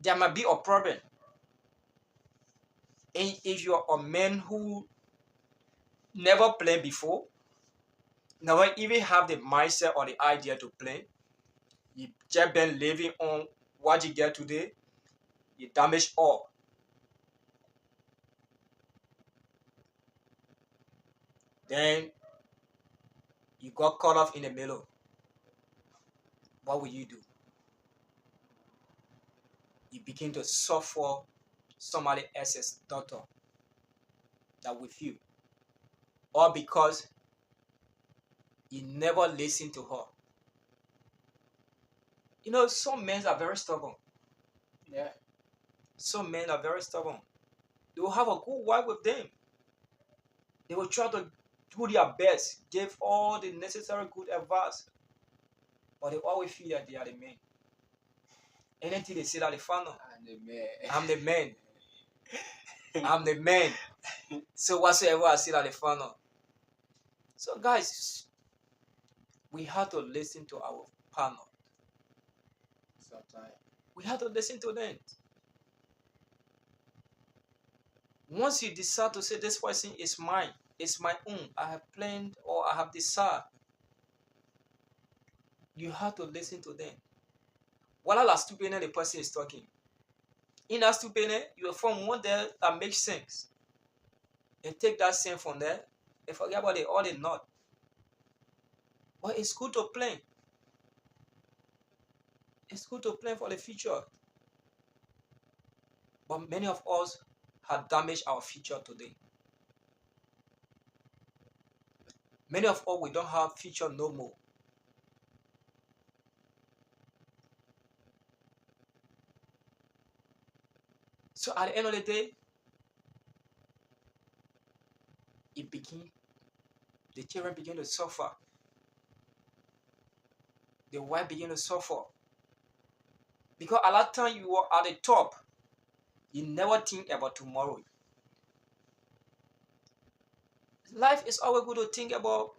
there might be a problem. And if you're a man who never played before, never even have the mindset or the idea to play, you just been living on what you get today, you damage all. Then you got caught off in the middle. What will you do? You begin to suffer somebody else's daughter that with you. Or because you never listen to her. You know, some men are very stubborn. Yeah. Some men are very stubborn. They will have a good wife with them. They will try to do their best, give all the necessary good advice. But they always feel that they are the man. Anything they say that they found out. I'm the man. I'm the man. I'm the man. So whatsoever I say that they found out. So guys, we have to listen to our partner. Sometimes. We have to listen to them. Once you decide to say this person is mine, it's my own, I have planned or I have decided, you have to listen to them. While la stupidity the person is talking, in that stupidity, you will form one there that makes sense. And take that sense from there and forget about all the not. But it's good to plan. It's good to plan for the future. But many of us have damaged our future today. Many of us, we don't have future no more. So at the end of the day, the children begin to suffer. The wife begin to suffer. Because a lot of time you are at the top, you never think about tomorrow. Life is always good to think about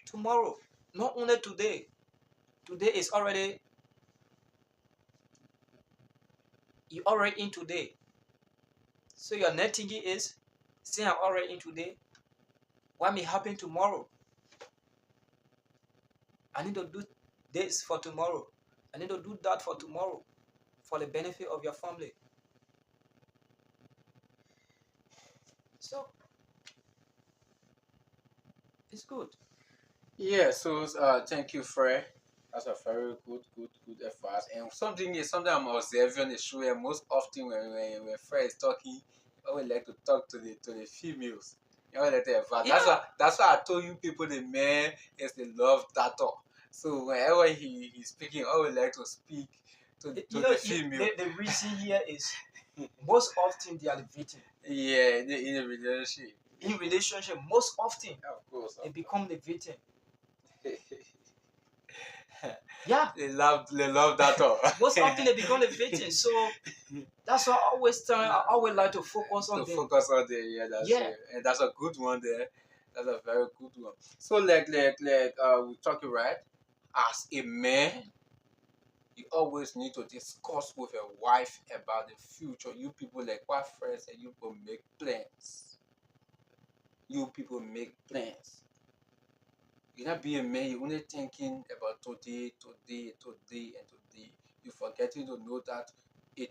tomorrow, not only today. Today is already, you already in today. So your net thinking is, since I'm already in today, what may happen tomorrow? I need to do this for tomorrow. I need to do that for tomorrow, for the benefit of your family. So it's good. Yeah, so thank you, Fred. That's a very good advice. And something I'm observing is true. And most often when Fred is talking, I would like to talk to the females. You know, that advice. That's why I told you people the man is the love data. So whenever he's speaking, I would like to speak to the female. The reason here is most often they are the victim. Yeah, in a relationship. In relationship, most often Of course. they become the victim. Yeah. They love that all. Most often they become the victim. So that's why I always like to focus on them. Focus on them, yeah. And that's a good one there. That's a very good one. So like we talking right. As a man, you always need to discuss with your wife about the future. You people like what friends and you people make plans. You people make plans. You're not being a man, you're only thinking about today, and today. You're forgetting to know that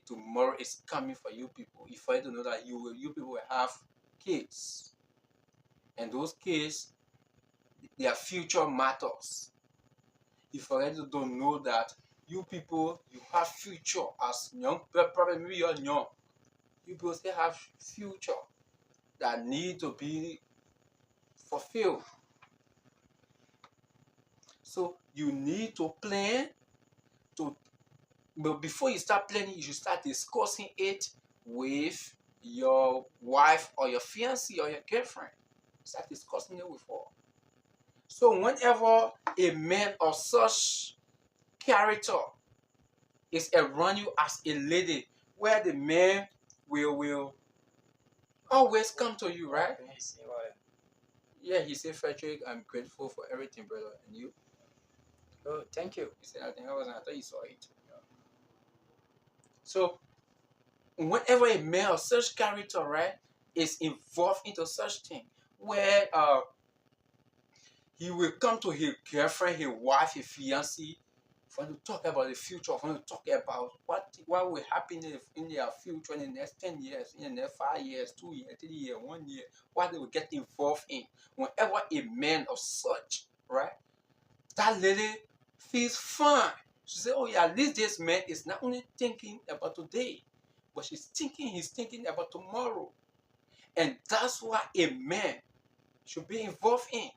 tomorrow is coming for you people. You forget to know that you people will have kids. And those kids, their future matters. You forget to know that you people, you have future as young, probably maybe you're young. You people still have future that need to be fulfilled. So you need to plan but before you start planning, you should start discussing it with your wife or your fiancé or your girlfriend. Start discussing it with her. So whenever a man of such character is around you as a lady, where the man will always come to you, right? Yeah, he said, Frederick, I'm grateful for everything, brother. And you? Oh, thank you. He said, I thought you saw it. So whenever a man of such character, right, is involved into such thing, where he will come to his girlfriend, his wife, his fiancé, for to talk about the future, for to talk about what will happen in their future in the next 10 years, in the next 5 years, 2 years, 3 years, 1 year, what they will get involved in. Whenever a man of such, right, that lady feels fine. She says, oh yeah, at least this man is not only thinking about today, but he's thinking about tomorrow. And that's what a man should be involved in.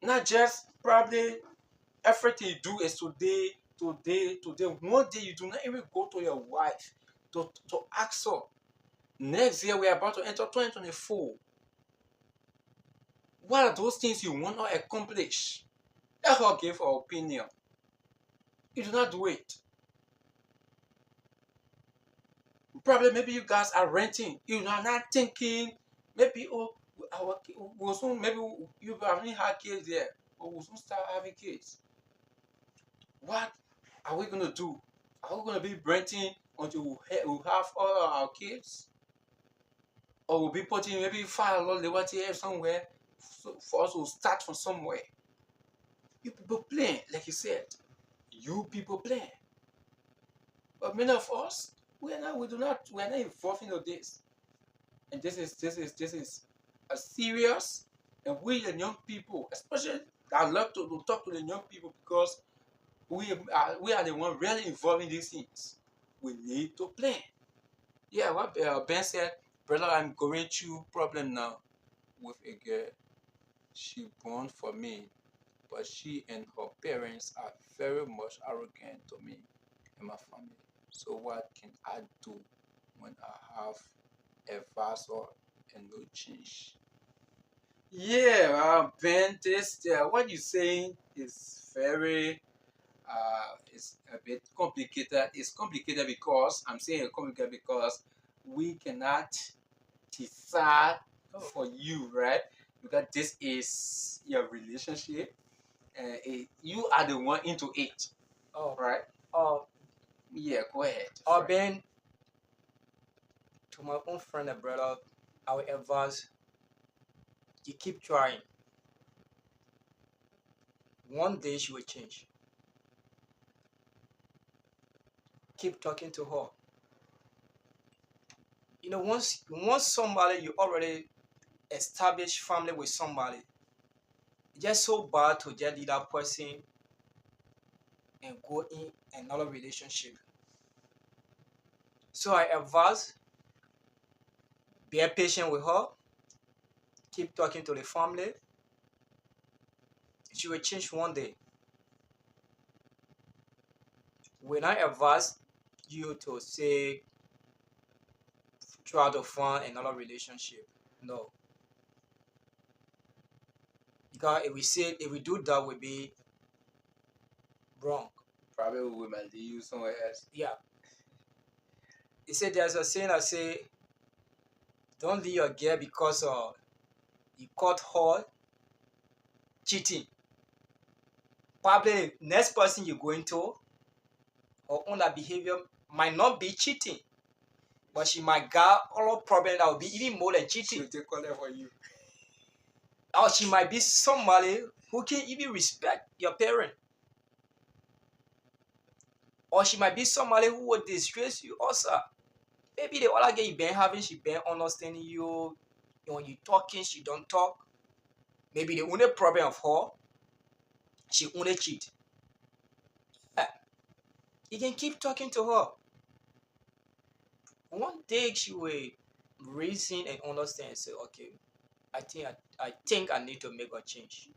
Not just probably everything you do is today. One day you do not even go to your wife to ask her. Next year we are about to enter 2024. What are those things you want to accomplish? Let her give her opinion. You do not do it. Probably maybe you guys are renting. You are not thinking maybe maybe you haven't had kids yet, but we'll soon start having kids. What are we gonna do? Are we gonna be renting until we have all of our kids? Or we'll be putting maybe $5 liberty somewhere for us to start from somewhere. You people plan, like you said. You people plan. But many of us, we are not involved in this. And this is a serious And we the young people, especially, I love to talk to the young people because we are the one really involved in these things. We need to plan. Yeah, what Ben said, brother, I'm going through problem now with a girl. She born for me, but she and her parents are very much arrogant to me and my family. So what can I do when I have a vessel and no change? Yeah, Ben, this what you're saying is very it's a bit complicated. It's complicated because I'm saying it's complicated because we cannot decide for you, right? Because this is your relationship, and you are the one into it, Oh, right? oh, Yeah, go ahead. I've been to my own friend and brother. I will advise you keep trying. One day she will change. Keep talking to her. You know, once somebody you already established family with somebody, it's just so bad to just leave that person and go in another relationship. So I advise be patient with her, keep talking to the family. She will change one day. When I advise you to say try to find another relationship, no. Because if we do that, we'll be wrong. Probably we might leave you somewhere else. Yeah. He said there's a saying that say don't leave your girl because you caught her cheating. Probably the next person you're going to, her own behavior might not be cheating, but she might got other problem that will be even more than cheating. She'll take call for you. Or she might be somebody who can even respect your parent. Or she might be somebody who will disgrace you also. Maybe the other girl you been having, she been understanding you. When you talking, she don't talk. Maybe the only problem of her, she only cheat. Yeah. You can keep talking to her. One day she will reason and understand and say, okay, I think I need to make a change.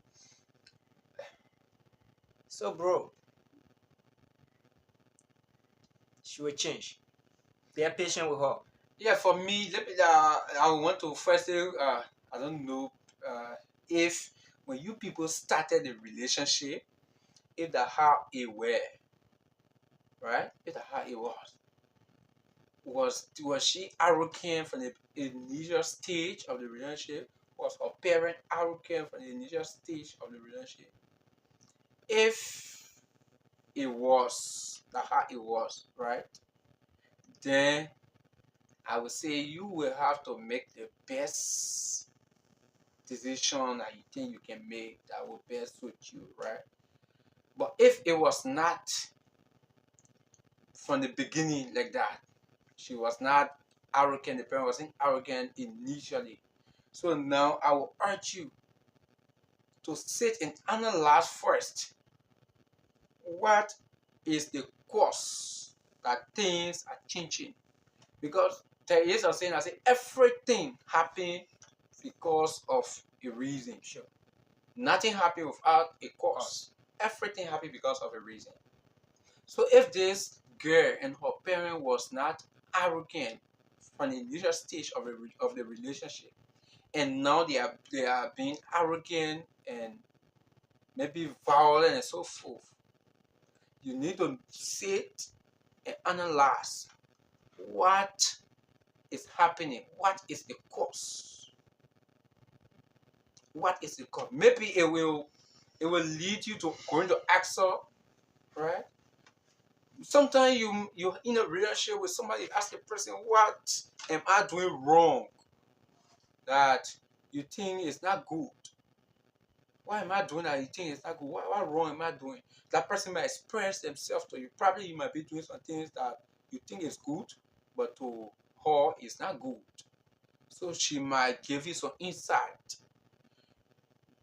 So bro, she will change. Be patient with her. Yeah, for me, let me. I want to first say, I don't know if when you people started the relationship, if the how it were, right? If the how it was she arrogant from the initial stage of the relationship? Was her parent arrogant from the initial stage of the relationship? If it was the how it was, right? Then I would say you will have to make the best decision that you think you can make that will best suit you, right? But if it was not from the beginning like that, she was not arrogant, the parent wasn't arrogant initially. So now I will urge you to sit and analyze first what is the cause that things are changing. Because there is a saying that says everything happened because of a reason. Sure. Nothing happened without a cause. Everything happened because of a reason. So if this girl and her parent was not arrogant from the initial stage of the relationship, and now they are being arrogant and maybe violent and so forth, you need to sit and analyze what is happening. What is the cause? What is the cause? Maybe it will lead you to going to ask her, right? Sometimes you're in a relationship with somebody, you ask the person, what am I doing wrong that you think is not good? Why am I doing that you think it's not good? What wrong am I doing? That person might express themselves to you. Probably you might be doing some things that you think is good, but to her it's not good. So she might give you some insight.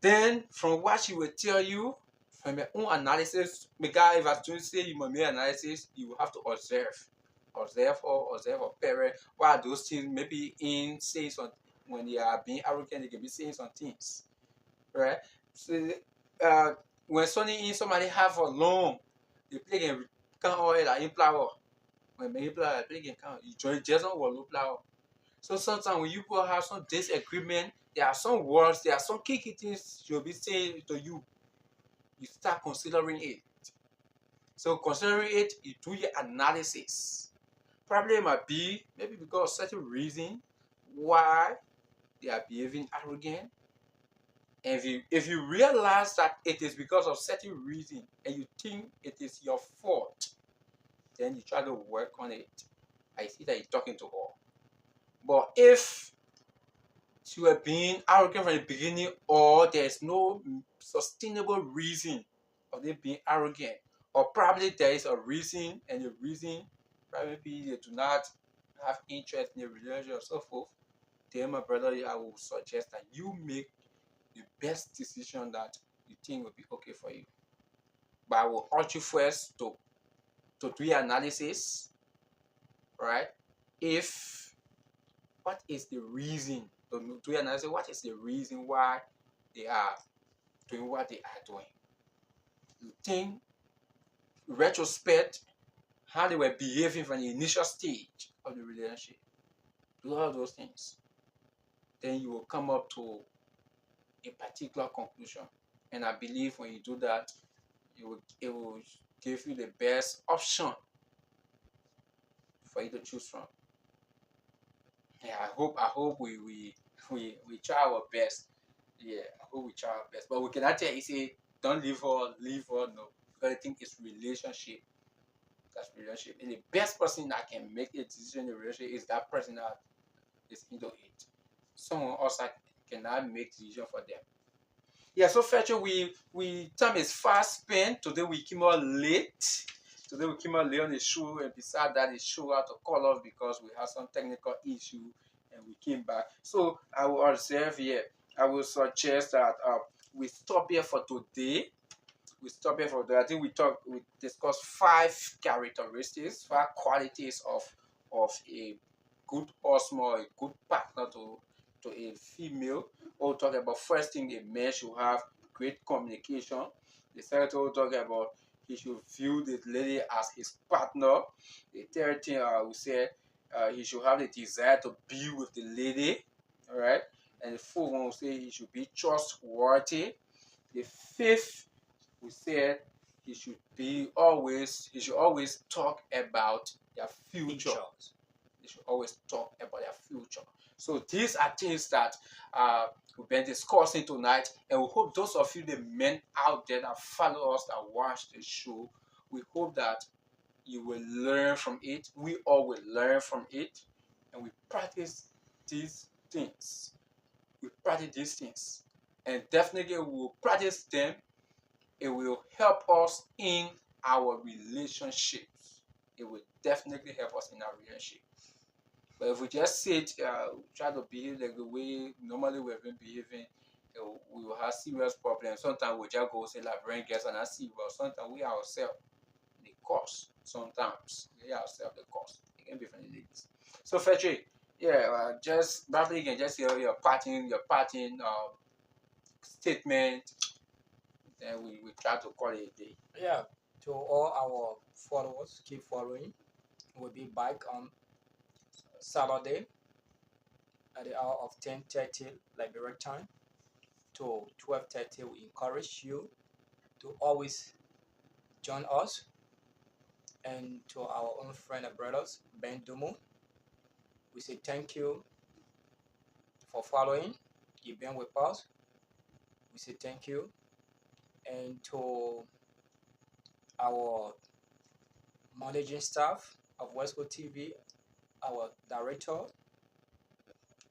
Then from what she will tell you, from your own analysis, because if I do say you must make analysis, you will have to observe. Observe or parent. What are those things? Maybe in saying some when they are being arrogant, they can be saying some things. Right? So uh when somebody have a loan, they play can oil like in flower. When they play can you join just on low flower. So sometimes when you go have some disagreement, there are some words, there are some key things she'll be saying to you. You start considering it. So considering it, you do your analysis. Probably it might be maybe because of certain reason why they are behaving arrogant. And if you realize that it is because of certain reason and you think it is your fault, then you try to work on it. I see that you're talking to her. But if she were being arrogant from the beginning, or there's no sustainable reason of them being arrogant, or probably there is a reason, and the reason probably they do not have interest in the relationship or so forth, then my brother, I will suggest that you make the best decision that you think will be okay for you. But I will urge you first to do your analysis, right? If what is the reason to do your analysis? What is the reason why they are doing what they are doing? You think retrospect how they were behaving from the initial stage of the relationship. Do all those things. Then you will come up to a particular conclusion. And I believe when you do that, it will give you the best option for you to choose from. Yeah, I hope we try our best. Yeah, I hope we try our best. But we cannot tell you say don't leave her no. Because I think it's relationship. That's relationship. And the best person that can make a decision in the relationship is that person that is into it. Someone else cannot make decision for them. Yeah, so Fetcher, we time is fast spent. Today we came out late. Today we came out late on the show, and beside that, the show had to call off because we had some technical issue, and we came back. So I will observe here. I will suggest that we stop here for today. We stop here for today. I think we discussed 5 characteristics, 5 qualities of a good husband or a good partner to a female. We'll talk about first thing a man should have great communication. The second thing we'll talk about he should view the lady as his partner. The third thing I will say he should have the desire to be with the lady. All right. And the fourth one will say he should be trustworthy. The fifth we said he should always talk about their future. They should always talk about their future. So these are things that we've been discussing tonight, and we hope those of you, the men out there that follow us, that watch the show, we hope that you will learn from it. We all will learn from it, and we practice these things. And definitely we will practice them. It will help us in our relationships. It will definitely help us in our relationship. But if we just sit, try to behave like the way normally we've been behaving, we will have serious problems. Sometimes we just go say like brain gets and I see, but sometimes we ourselves the cause. Sometimes we ourselves the cause. It can be from the ladies. So Fetchy, yeah, just probably you can just hear your parting statement. Then we try to call it a day. Yeah, to all our followers, keep following. We'll be back on Saturday at the hour of 10:30 Liberia time to 12:30. We encourage you to always join us, and to our own friend and brothers, Ben Dumu, we say thank you for following. You've been with us. We say thank you, and to our managing staff of Westco TV, our director,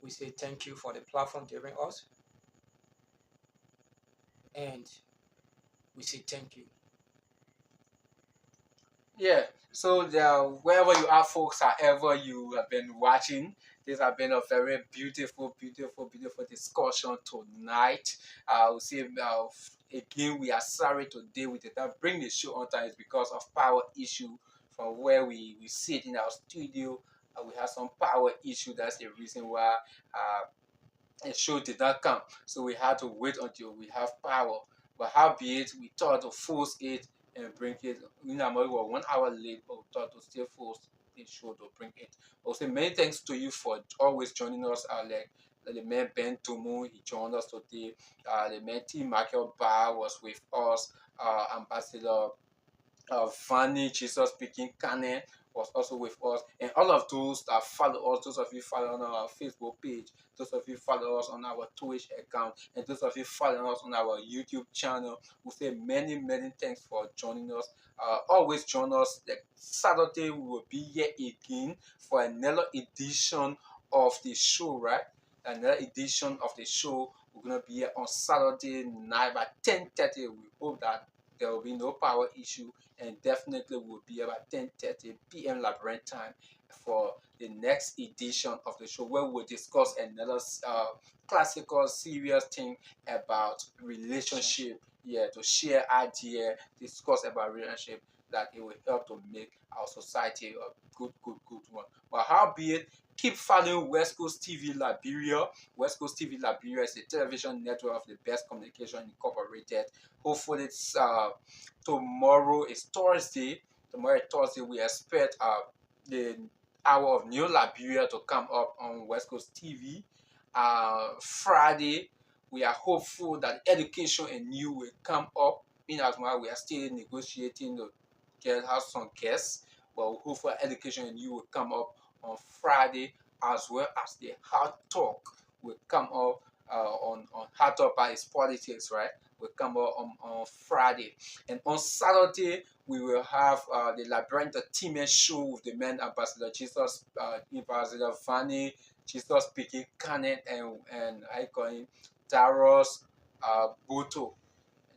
we say thank you for the platform given us, and we say thank you. Yeah, So wherever you are, folks, however you have been watching, this has been a very beautiful, beautiful, beautiful discussion tonight. I will say again, we are sorry today we did not bring the show on time. It's because of power issue from where we sit in our studio. We have some power issue. That's the reason why the show did not come. So we had to wait until we have power. But howbeit, we thought to force it and bring it. We were 1 hour late, but we thought to still force the show to bring it. Also, many thanks to you for always joining us. Like the man Ben Tomo, he joined us today. The man T. Michael Barr was with us. Ambassador Fanny, Jesus speaking, Kane was also with us, and all of those that follow us, those of you follow on our Facebook page, those of you follow us on our Twitch account, and those of you follow us on our YouTube channel, we say many, many thanks for joining us. Always join us. Like Saturday, we will be here again for another edition of the show, right? Another edition of the show. We're gonna be here on Saturday night by 10:30. We hope that there will be no power issue, and definitely will be about 10:30 p.m. Labyrinth time for the next edition of the show, where we'll discuss another classical serious thing about relationship. Yeah, to share idea, discuss about relationship, that it will help to make our society a good one. But howbeit, keep following West Coast TV Liberia. West Coast TV Liberia is a television network of the Best Communication Incorporated. Hopefully, it's tomorrow is Thursday. Tomorrow is Thursday. We expect the hour of New Liberia to come up on West Coast TV. Friday, we are hopeful that education and new will come up. In as much we are still negotiating to have some guests, but we hope for education and new will come up on Friday, as well as the hard talk will come up on hard talk by its politics, right? Will come up on Friday, and on Saturday we will have the Labyrinth team show with the men Ambassador Jesus, Ambassador Vanny, Jesus speaking Canet, and I call him Daros Boto.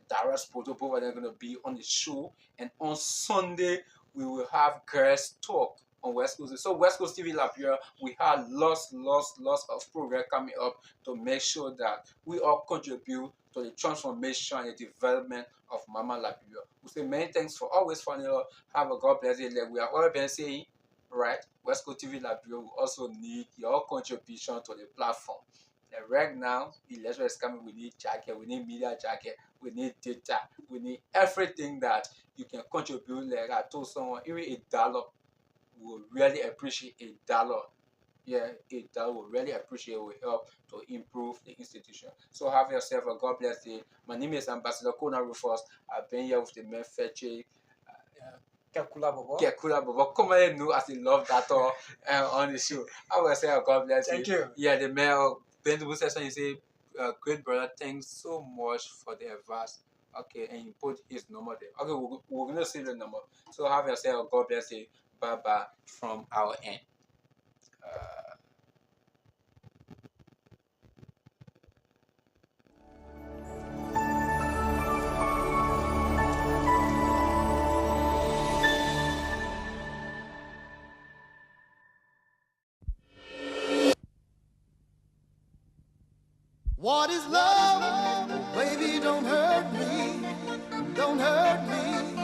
Darius Poto, both of them are going to be on the show. And on Sunday, we will have Girls Talk on West Coast. So West Coast TV Liberia, we have lots of program coming up to make sure that we all contribute to the transformation and the development of Mama Liberia. We say many thanks for always finding us. Have a God bless you. Like we have already been saying, right? West Coast TV Liberia will also need your contribution to the platform. And right now, election is coming. We need jacket, we need media jacket, we need data, we need everything that you can contribute. Like I told someone, even $1, we will really appreciate $1. Yeah, $1 will really appreciate, will help to improve the institution. So have yourself a God bless day. My name is Ambassador Kona Rufus. I've been here with the men Fetchy. Kekula Bobo. Come on, know as they love that on the show. I will say God bless you. Thank you. Yeah, the male Ben session, you say, great brother, thanks so much for the advice. Okay, and you put his number there. Okay, we're going to see the number. So have yourself a God bless you. Bye bye from our end. What is love? Baby, don't hurt me. Don't hurt me.